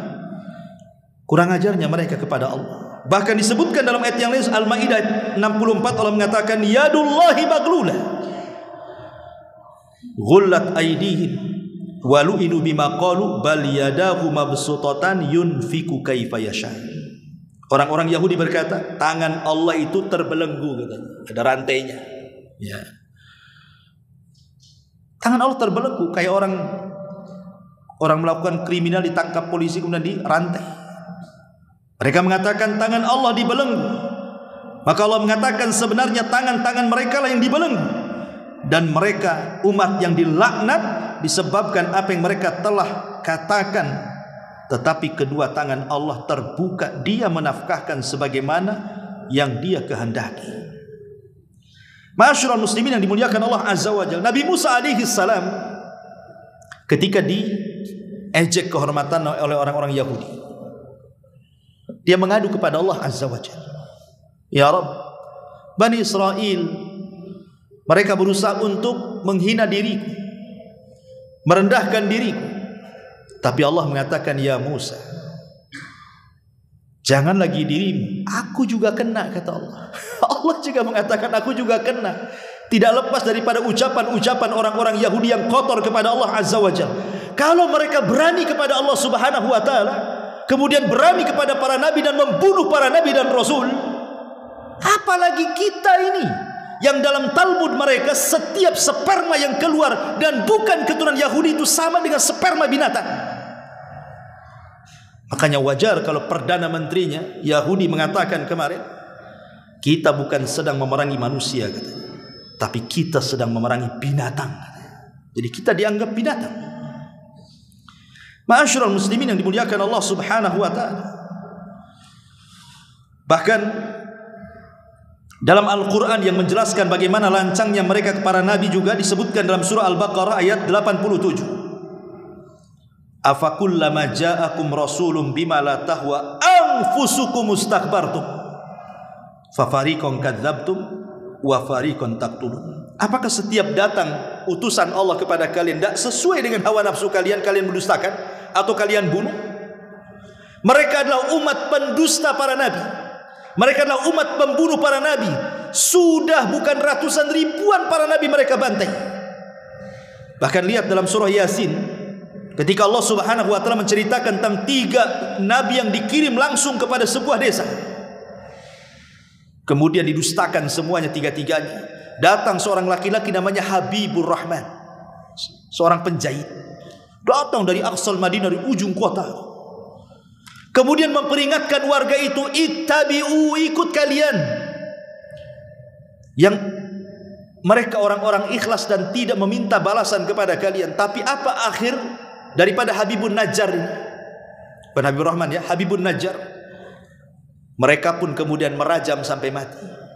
kurang ajarnya mereka kepada Allah. Bahkan disebutkan dalam ayat yang lain, Al-Maidah 64, Allah mengatakan yadullahi maglulah ghullat aydihim walu'inu bima qalu bal yadahu mabsutatan yunfiku kaifa yasha. Orang-orang Yahudi berkata, tangan Allah itu terbelenggu, katanya. Ada rantainya. Ya. Tangan Allah terbelenggu kayak orang melakukan kriminal ditangkap polisi kemudian dirantai. Mereka mengatakan tangan Allah dibelenggu. Maka Allah mengatakan sebenarnya tangan-tangan mereka lah yang dibelenggu. dan mereka umat yang dilaknat disebabkan apa yang mereka telah katakan. Tetapi kedua tangan Allah terbuka, Dia menafkahkan sebagaimana yang Dia kehendaki. Ma'asyiral muslimin yang dimuliakan Allah Azza wa Jalla, Nabi Musa alaihi salam ketika diejek kehormatan oleh orang-orang Yahudi, dia mengadu kepada Allah Azza wa Jalla, ya Rabb, Bani Israel mereka berusaha untuk menghina diriku, merendahkan diriku. Tapi Allah mengatakan, ya Musa, jangan lagi dirimu, aku juga kena, kata Allah. Allah juga mengatakan, aku juga kena. Tidak lepas daripada ucapan-ucapan orang-orang Yahudi yang kotor kepada Allah Azza wa Jalla. Kalau mereka berani kepada Allah Subhanahu wa ta'ala, kemudian berani kepada para nabi dan membunuh para nabi dan rasul, apalagi kita ini yang dalam Talmud mereka setiap sperma yang keluar dan bukan keturunan Yahudi itu sama dengan sperma binatang. Makanya wajar kalau Perdana Menterinya Yahudi mengatakan kemarin, kita bukan sedang memerangi manusia, katanya, tapi kita sedang memerangi binatang. Jadi kita dianggap binatang. Ma'asyiral muslimin yang dimuliakan Allah Subhanahu wa ta'ala, bahkan dalam Al-Quran yang menjelaskan bagaimana lancangnya mereka kepada Nabi juga disebutkan dalam surah Al-Baqarah ayat 87. Afakullama ja'akum rasulun bima la tahwa anfusukum mustakbartum fafariqan kadzabtum wa fariqan taqtulun. Apakah setiap datang utusan Allah kepada kalian tidak sesuai dengan hawa nafsu kalian, kalian mendustakan atau kalian bunuh? Mereka adalah umat pendusta para nabi. Mereka adalah umat pembunuh para nabi. Sudah bukan ratusan ribuan para nabi mereka bantai. Bahkan lihat dalam surah Yasin, ketika Allah Subhanahu wa ta'ala menceritakan tentang 3 nabi yang dikirim langsung kepada sebuah desa, kemudian didustakan semuanya, 3-3-nya. Datang seorang laki-laki namanya Habibur Rahman, seorang penjahit, datang dari Aqsal Madinah, dari ujung kota, kemudian memperingatkan warga itu, ittabi'u, ikut kalian. Yang mereka orang-orang ikhlas dan tidak meminta balasan kepada kalian. Tapi apa akhir daripada Habibun Najjar ini? Bukan Habibur Rahman ya, Habibun Najjar. Mereka pun kemudian merajam sampai mati.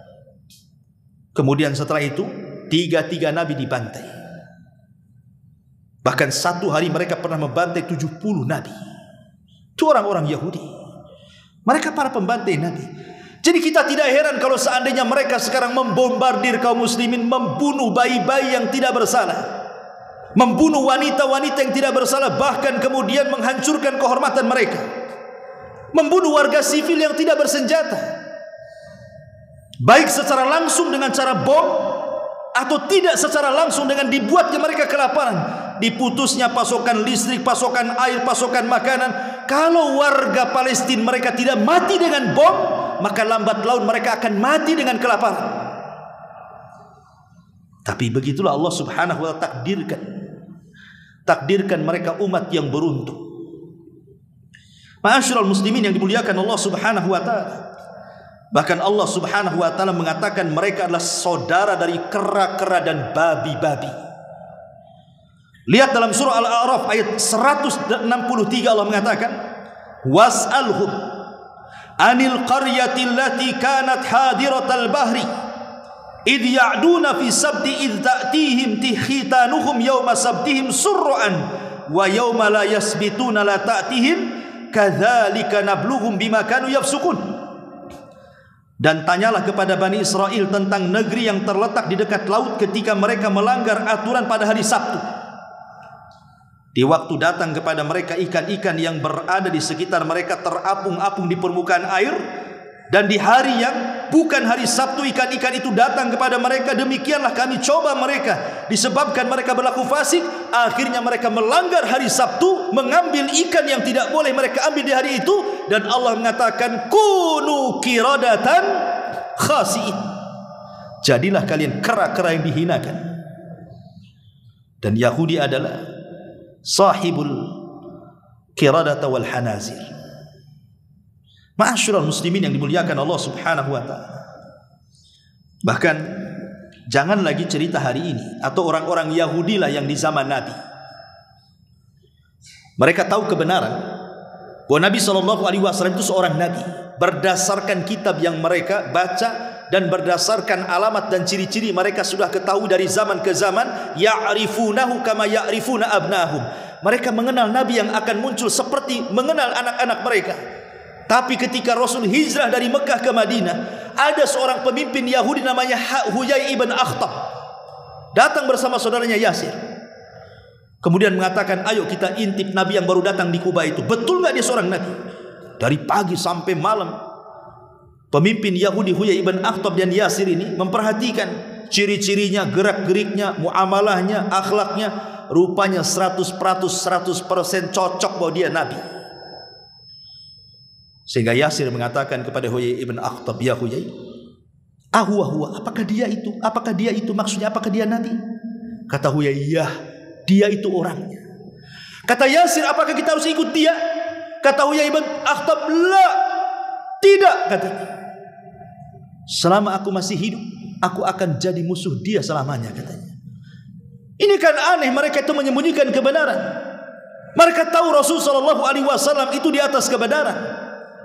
Kemudian setelah itu 3 nabi dibantai. Bahkan satu hari mereka pernah membantai 70 nabi. Itu orang-orang Yahudi. Mereka para pembantai nabi. Jadi kita tidak heran kalau seandainya mereka sekarang membombardir kaum muslimin, membunuh bayi-bayi yang tidak bersalah, membunuh wanita-wanita yang tidak bersalah, bahkan kemudian menghancurkan kehormatan mereka, membunuh warga sivil yang tidak bersenjata, baik secara langsung dengan cara bom atau tidak secara langsung dengan dibuatnya mereka kelaparan, diputusnya pasokan listrik, pasokan air, pasokan makanan. Kalau warga Palestina mereka tidak mati dengan bom, maka lambat laun mereka akan mati dengan kelaparan. Tapi begitulah Allah Subhanahu wa ta'ala takdirkan mereka umat yang beruntung. Ma'asyiral muslimin yang dimuliakan Allah Subhanahu wa ta'ala, bahkan Allah Subhanahu wa ta'ala mengatakan mereka adalah saudara dari kera-kera dan babi-babi. Lihat dalam surah Al-A'raf ayat 163, Allah mengatakan, was'alhum anil qaryati allati kanat hadiratal bahri id ya'duna fi sabti id ta'tihim khitanuhum yawma sabtihim surran wa yawma la yasbituna la ta'tihim kadzalika nabluhum bima kanu yafsukun. Dan tanyalah kepada Bani Israel tentang negeri yang terletak di dekat laut ketika mereka melanggar aturan pada hari Sabtu. Di waktu datang kepada mereka ikan-ikan yang berada di sekitar mereka terapung-apung di permukaan air, dan di hari yang bukan hari Sabtu ikan-ikan itu datang kepada mereka. Demikianlah kami coba mereka, disebabkan mereka berlaku fasik, akhirnya mereka melanggar hari Sabtu, mengambil ikan yang tidak boleh mereka ambil di hari itu. Dan Allah mengatakan, kunu kiradatan khasi'in, jadilah kalian kera-kera yang dihinakan. Dan Yahudi adalah sahibul kiradata wal hanazir. Ma'asyiral muslimin yang dimuliakan Allah Subhanahu wa ta'ala, bahkan Jangan lagi cerita hari ini atau orang-orang Yahudi lah yang di zaman Nabi. Mereka tahu kebenaran bahwa Nabi SAW itu seorang Nabi berdasarkan kitab yang mereka baca dan berdasarkan alamat dan ciri-ciri mereka sudah ketahui dari zaman ke zaman. Ya'rifunahu kama ya'rifuna abnahum. Mereka mengenal Nabi yang akan muncul seperti mengenal anak-anak mereka. Tapi ketika Rasul hijrah dari Mekah ke Madinah, ada seorang pemimpin Yahudi namanya Huyai ibn Akhtab datang bersama saudaranya Yasir. Kemudian mengatakan, ayo kita intip Nabi yang baru datang di Kuba itu. Betul nggak dia seorang Nabi? Dari pagi sampai malam pemimpin Yahudi Huyai ibn Akhtab dan Yasir ini memperhatikan ciri-cirinya, gerak-geriknya, muamalahnya, akhlaknya. Rupanya 100% cocok bahwa dia Nabi. Sehingga Yasir mengatakan kepada Huyai ibn Akhtab, ya Huyai, huwa, apakah dia itu? Apakah dia itu? Maksudnya apakah dia Nabi? Kata Huyai, ya, dia itu orangnya. Kata Yasir, apakah kita harus ikut dia? Kata Huyai ibn Akhtab, la, tidak, katanya. Selama aku masih hidup, aku akan jadi musuh dia selamanya, katanya. Ini kan aneh, mereka itu menyembunyikan kebenaran. Mereka tahu Rasulullah SAW itu di atas kebenaran,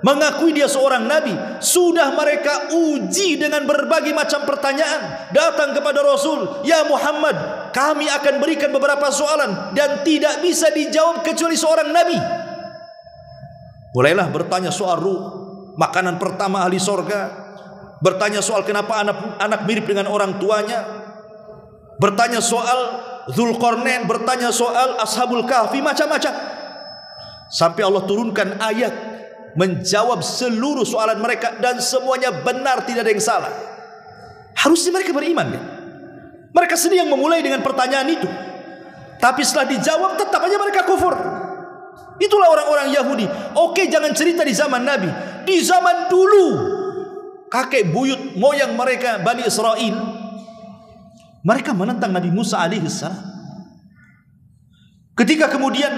mengakui dia seorang Nabi. Sudah mereka uji dengan berbagai macam pertanyaan. Datang kepada Rasul, ya Muhammad, kami akan berikan beberapa soalan dan tidak bisa dijawab kecuali seorang Nabi. Mulailah bertanya soal ruh, makanan pertama ahli sorga. Bertanya soal kenapa anak mirip dengan orang tuanya. Bertanya soal Dzulqarnain, bertanya soal Ashabul Kahfi, macam-macam. Sampai Allah turunkan ayat menjawab seluruh soalan mereka dan semuanya benar, tidak ada yang salah. Harusnya mereka beriman, kan? Mereka sendiri yang memulai dengan pertanyaan itu. Tapi setelah dijawab tetap aja mereka kufur. Itulah orang-orang Yahudi. Oke, jangan cerita di zaman Nabi. Di zaman dulu, kakek buyut moyang mereka Bani Israel, mereka menentang Nabi Musa alaihissalam. Ketika kemudian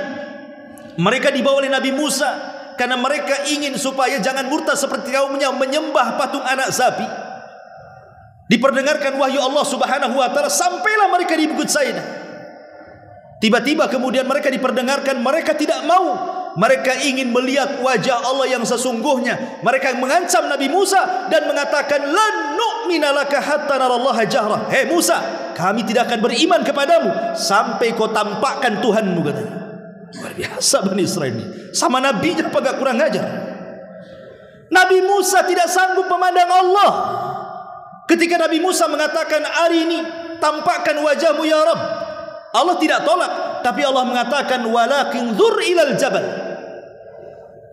mereka dibawa oleh Nabi Musa karena mereka ingin supaya jangan murtad seperti kaumnya menyembah patung anak sapi, diperdengarkan wahyu Allah Subhanahu wa taala, sampailah mereka di Bukit Saida. Tiba-tiba kemudian mereka diperdengarkan, mereka tidak mau. Mereka ingin melihat wajah Allah yang sesungguhnya. Mereka mengancam Nabi Musa dan mengatakan, lan nu'mina laka hatta narallaha jahra. Hei Musa, kami tidak akan beriman kepadamu sampai kau tampakkan Tuhanmu, katanya. Luar biasa Bani Israel ini. Sama nabinya apa gak kurang ajar? Nabi Musa tidak sanggup memandang Allah. Ketika Nabi Musa mengatakan, arini, tampakkan wajahmu ya Rabb, Allah tidak tolak, tapi Allah mengatakan, walakin dzur ilal jabal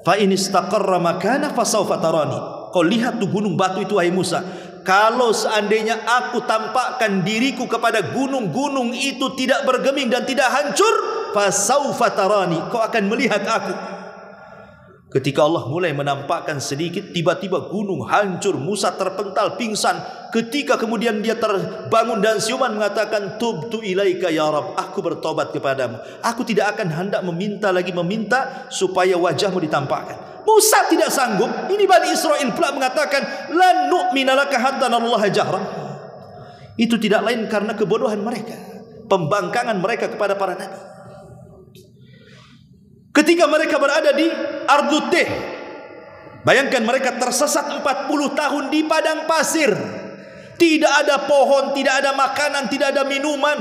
fa in istaqarra makana fasawfa tarani. Kau lihat tuh gunung batu itu wahai Musa. Kalau seandainya aku tampakkan diriku kepada gunung-gunung itu tidak bergeming dan tidak hancur, fasawfa tarani, kau akan melihat aku. Ketika Allah mulai menampakkan sedikit, tiba-tiba gunung hancur, Musa terpental pingsan. Ketika kemudian dia terbangun dan siuman mengatakan, tubtu ilaika ya Rabb, aku bertobat kepadamu. Aku tidak akan hendak meminta supaya wajahmu ditampakkan. Musa tidak sanggup. Ini Bani Israel pula mengatakan, lan nu'mina laka hatta narallaha jahra. Itu tidak lain karena kebodohan mereka, pembangkangan mereka kepada para nabi. Ketika mereka berada di Arduteh, bayangkan mereka tersesat 40 tahun di padang pasir. Tidak ada pohon, tidak ada makanan, tidak ada minuman.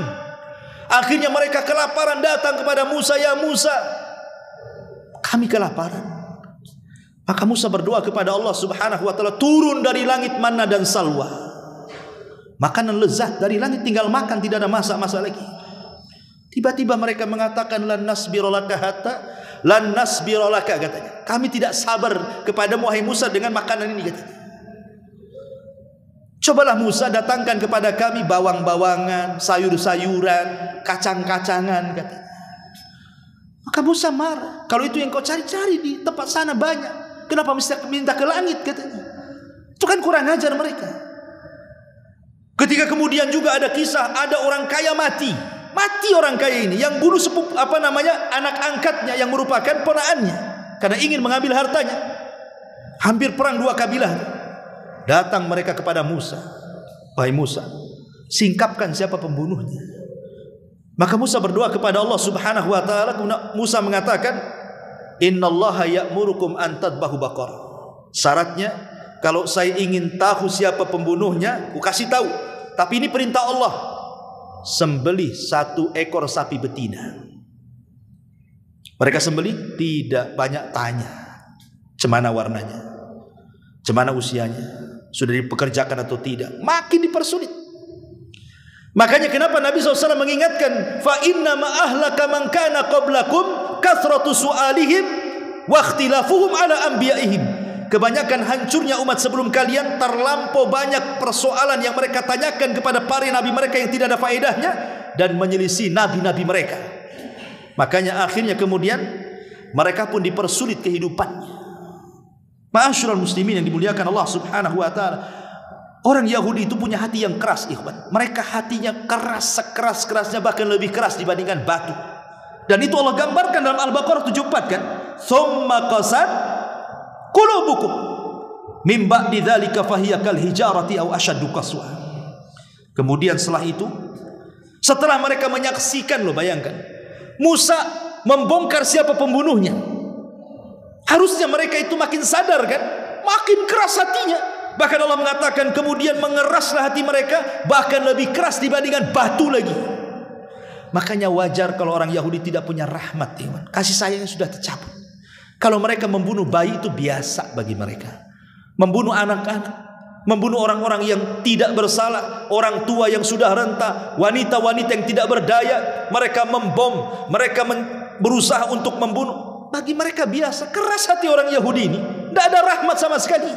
Akhirnya mereka kelaparan, datang kepada Musa, ya Musa, kami kelaparan. Maka Musa berdoa kepada Allah Subhanahu wa taala, turun dari langit manna dan salwa. Makanan lezat dari langit, tinggal makan, tidak ada masak-masak lagi. Tiba-tiba mereka mengatakan, lan nasbirolaka hatta lan nasbirolaka, katanya, kami tidak sabar kepadamu wahai Musa dengan makanan ini, katanya. Cobalah Musa datangkan kepada kami bawang-bawangan, sayur-sayuran, kacang-kacangan, katanya. Maka Musa marah. Kalau itu yang kau cari-cari di tempat sana banyak, kenapa mesti minta ke langit, katanya. Itu kan kurang ajar mereka. Ketika kemudian juga ada kisah, ada orang kaya mati orang kaya ini yang bunuh anak angkatnya yang merupakan ponaannya karena ingin mengambil hartanya. Hampir perang dua kabilah. Datang mereka kepada Musa, wahai Musa, singkapkan siapa pembunuhnya. Maka Musa berdoa kepada Allah Subhanahu wa taala. Musa mengatakan, "Innallaha ya'murukum an tadbahu baqarah." Syaratnya, kalau saya ingin tahu siapa pembunuhnya, aku kasih tahu. Tapi ini perintah Allah. Sembelih 1 ekor sapi betina. Mereka sembelih, tidak banyak tanya. Cemana warnanya? Cemana usianya? Sudah dipekerjakan atau tidak? Makin dipersulit. Makanya kenapa Nabi SAW mengingatkan, fa inna ma ahlaka man kana qablakum kathratu su'alihim wa ikhtilafuhum ala anbiya'ihim. Kebanyakan hancurnya umat sebelum kalian terlampau banyak persoalan yang mereka tanyakan kepada para nabi mereka yang tidak ada faedahnya dan menyelisih nabi-nabi mereka. Makanya akhirnya kemudian mereka pun dipersulit kehidupannya. Ma'asyiral muslimin yang dimuliakan Allah Subhanahu wa taala. Orang Yahudi itu punya hati yang keras, ikhwan. Mereka hatinya keras, sekeras-kerasnya, bahkan lebih keras dibandingkan batu. Dan itu Allah gambarkan dalam Al-Baqarah 74 kan. Tsumma qasat qulubukum min ba'di dzalika fahiya kal hijarati aw ashaddu qaswa. Kemudian setelah itu, setelah mereka menyaksikan, loh bayangkan, Musa membongkar siapa pembunuhnya. Harusnya mereka itu makin sadar kan, makin keras hatinya. Bahkan Allah mengatakan kemudian mengeraslah hati mereka, bahkan lebih keras dibandingkan batu lagi. Makanya wajar kalau orang Yahudi tidak punya rahmat, iman. Kasih sayangnya sudah tercabut. Kalau mereka membunuh bayi itu biasa bagi mereka. Membunuh anak-anak, membunuh orang-orang yang tidak bersalah, orang tua yang sudah renta, wanita-wanita yang tidak berdaya, mereka membom, mereka berusaha untuk membunuh. Bagi mereka biasa. Keras hati orang Yahudi ini, tidak ada rahmat sama sekali.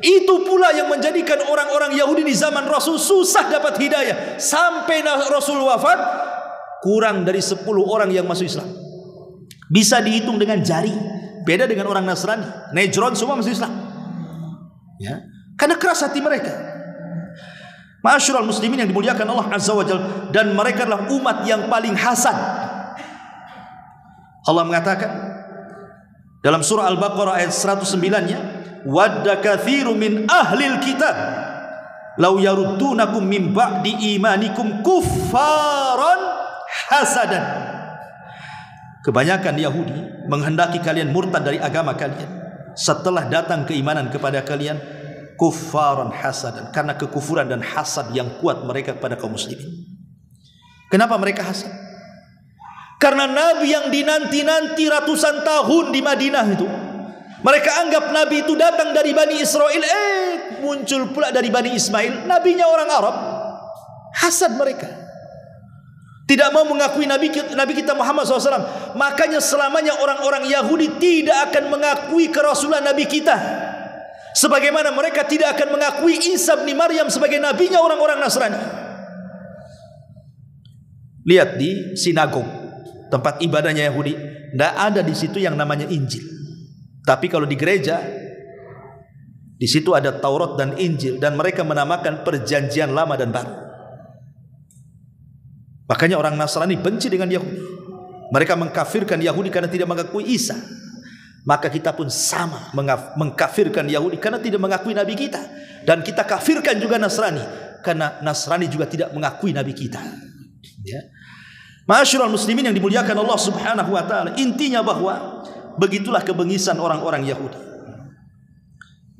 Itu pula yang menjadikan orang-orang Yahudi di zaman Rasul susah dapat hidayah. Sampai Rasul wafat, kurang dari 10 orang yang masuk Islam. Bisa dihitung dengan jari. Beda dengan orang Nasrani, Nejron semua masuk Islam ya, karena keras hati mereka. Ma'asyiral muslimin yang dimuliakan Allah Azza wa Jalla. Dan mereka adalah umat yang paling hasad. Allah mengatakan dalam surah Al-Baqarah ayat 109-nya, wadda katsiru min ahlil kitab law yaruddunakum min ba'di imanikum kuffaran hasadan. Kebanyakan Yahudi menghendaki kalian murtad dari agama kalian setelah datang keimanan kepada kalian, kuffaran hasadan, karena kekufuran dan hasad yang kuat mereka kepada kaum muslimin. Kenapa mereka hasad? Karena Nabi yang dinanti-nanti ratusan tahun di Madinah itu, mereka anggap Nabi itu datang dari Bani Israel, muncul pula dari Bani Ismail, nabinya orang Arab. Hasad mereka, tidak mau mengakui Nabi kita Muhammad SAW. Makanya selamanya orang-orang Yahudi tidak akan mengakui kerasulan Nabi kita, sebagaimana mereka tidak akan mengakui Isa bin Maryam sebagai nabinya orang-orang Nasrani. Lihat di sinagog, tempat ibadahnya Yahudi, tidak ada di situ yang namanya Injil. Tapi kalau di gereja, di situ ada Taurat dan Injil, dan mereka menamakan perjanjian lama dan baru. Makanya orang Nasrani benci dengan Yahudi. Mereka mengkafirkan Yahudi karena tidak mengakui Isa. Maka kita pun sama mengkafirkan Yahudi karena tidak mengakui Nabi kita. Dan kita kafirkan juga Nasrani karena Nasrani juga tidak mengakui Nabi kita ya. Ma'asyiral muslimin yang dimuliakan Allah Subhanahu wa taala, intinya bahwa begitulah kebengisan orang-orang Yahudi.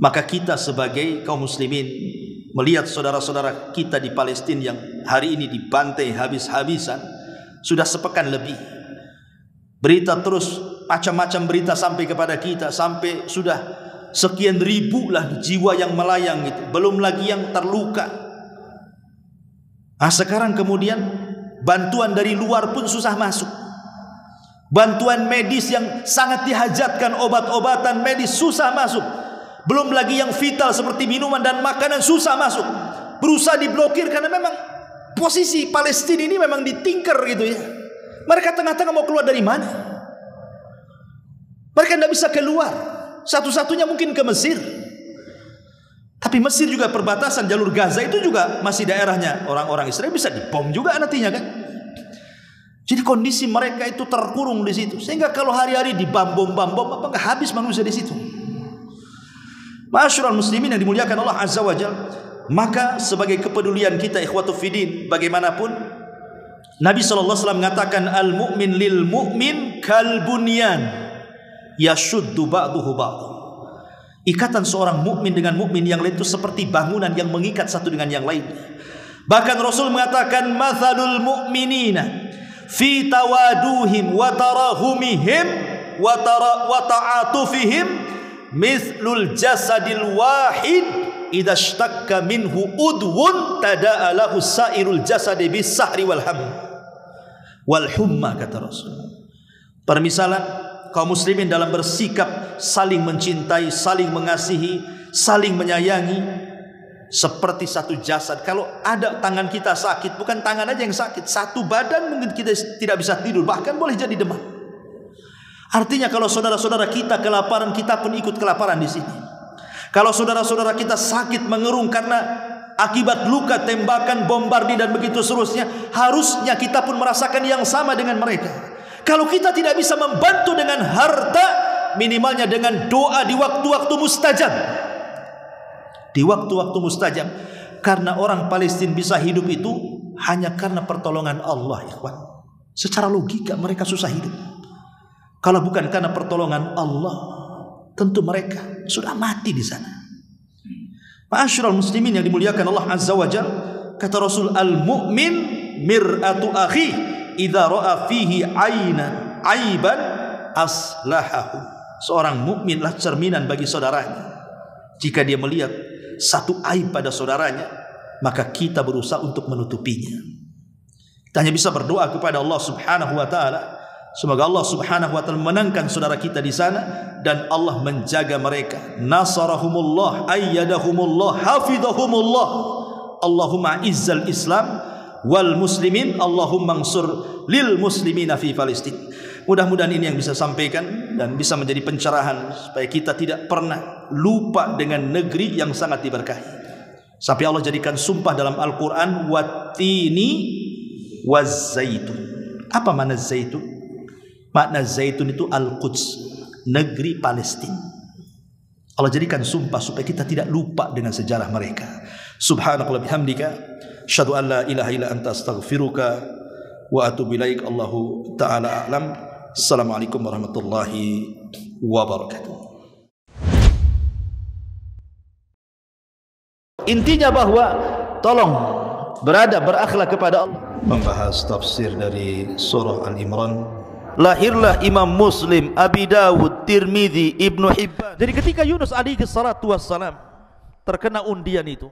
Maka kita sebagai kaum muslimin melihat saudara-saudara kita di Palestina yang hari ini dibantai habis-habisan, sudah sepekan lebih. Berita terus, macam-macam berita sampai kepada kita, sampai sudah sekian ribu lah jiwa yang melayang itu, belum lagi yang terluka. Nah, sekarang kemudian bantuan dari luar pun susah masuk. Bantuan medis yang sangat dihajatkan, obat-obatan medis susah masuk. Belum lagi yang vital seperti minuman dan makanan susah masuk. Berusaha diblokir karena memang posisi Palestina ini memang ditingker gitu ya. Mereka tengah-tengah mau keluar dari mana? Mereka tidak bisa keluar. Satu-satunya mungkin ke Mesir. Tapi Mesir juga perbatasan jalur Gaza itu juga masih daerahnya orang-orang Israel, bisa dibom juga nantinya kan. Jadi kondisi mereka itu terkurung di situ. Sehingga kalau hari-hari dibom apa nggak habis manusia di situ. Ma'asyiral muslimin yang dimuliakan Allah Azza wa Jalla, Maka sebagai kepedulian kita ikhwatu fiddin, bagaimanapun Nabi SAW mengatakan al-mu'min lil mu'min kal bunyan yashuddu ba'duhu ba'du. Ikatan seorang mukmin dengan mukmin yang lain itu seperti bangunan yang mengikat satu dengan yang lain. Bahkan Rasul mengatakan mathalul mu'minina fi tawaduhim wa tarahumihim wa ta'atufihim mithlul jasadil wahid idza ishtaqqa minhu udwun tada'a lahu sairul jasadi bis sahri wal humma, kata Rasul. Permisalan kaum muslimin dalam bersikap saling mencintai, saling mengasihi, saling menyayangi seperti satu jasad. Kalau ada tangan kita sakit, bukan tangan aja yang sakit, satu badan mungkin kita tidak bisa tidur, bahkan boleh jadi demam. Artinya kalau saudara-saudara kita kelaparan, kita pun ikut kelaparan di sini. Kalau saudara-saudara kita sakit mengerung karena akibat luka, tembakan, bombardir dan begitu seterusnya, harusnya kita pun merasakan yang sama dengan mereka. Kalau kita tidak bisa membantu dengan harta, minimalnya dengan doa di waktu-waktu mustajab. Di waktu-waktu mustajab. Karena orang Palestina bisa hidup itu hanya karena pertolongan Allah, ikhwan. Secara logika mereka susah hidup. Kalau bukan karena pertolongan Allah, tentu mereka sudah mati di sana. Ma'asyiral muslimin yang dimuliakan Allah Azza wa Jalla, kata Rasul, al-mu'min mir'atu akhi idza ra'a fihi aiban aslahahu. Seorang mukminlah cerminan bagi saudaranya. Jika dia melihat satu aib pada saudaranya, maka kita berusaha untuk menutupinya. Kita hanya bisa berdoa kepada Allah Subhanahu wa taala, semoga Allah Subhanahu wa taala menangkan saudara kita di sana dan Allah menjaga mereka. Nasarahumullah, ayyadahumullah, hafidhahumullah. Allahumma izzal Islam wal muslimin, Allahumma ansur lil muslimina fi Palestina. Mudah-mudahan ini yang bisa sampaikan dan bisa menjadi pencerahan supaya kita tidak pernah lupa dengan negeri yang sangat diberkahi. Sampai Allah jadikan sumpah dalam Al-Quran, wattini wazzaitun. Apa makna zaitun? Makna zaitun itu Al-Quds, negeri Palestina. Allah jadikan sumpah supaya kita tidak lupa dengan sejarah mereka. Subhanakallah bihamdika, asyhadu an la ilaha illa anta astaghfiruka wa atubu ilaik. Allahu ta'ala a'lam. Assalamualaikum warahmatullahi wabarakatuh. Intinya bahwa tolong berakhlak kepada Allah. Membahas tafsir dari surah Al-Imran. Lahirlah Imam Muslim, Abi Dawud, Tirmidzi, Ibnu Hibban. Jadi ketika Yunus alaihi salatu wassalam terkena undian itu,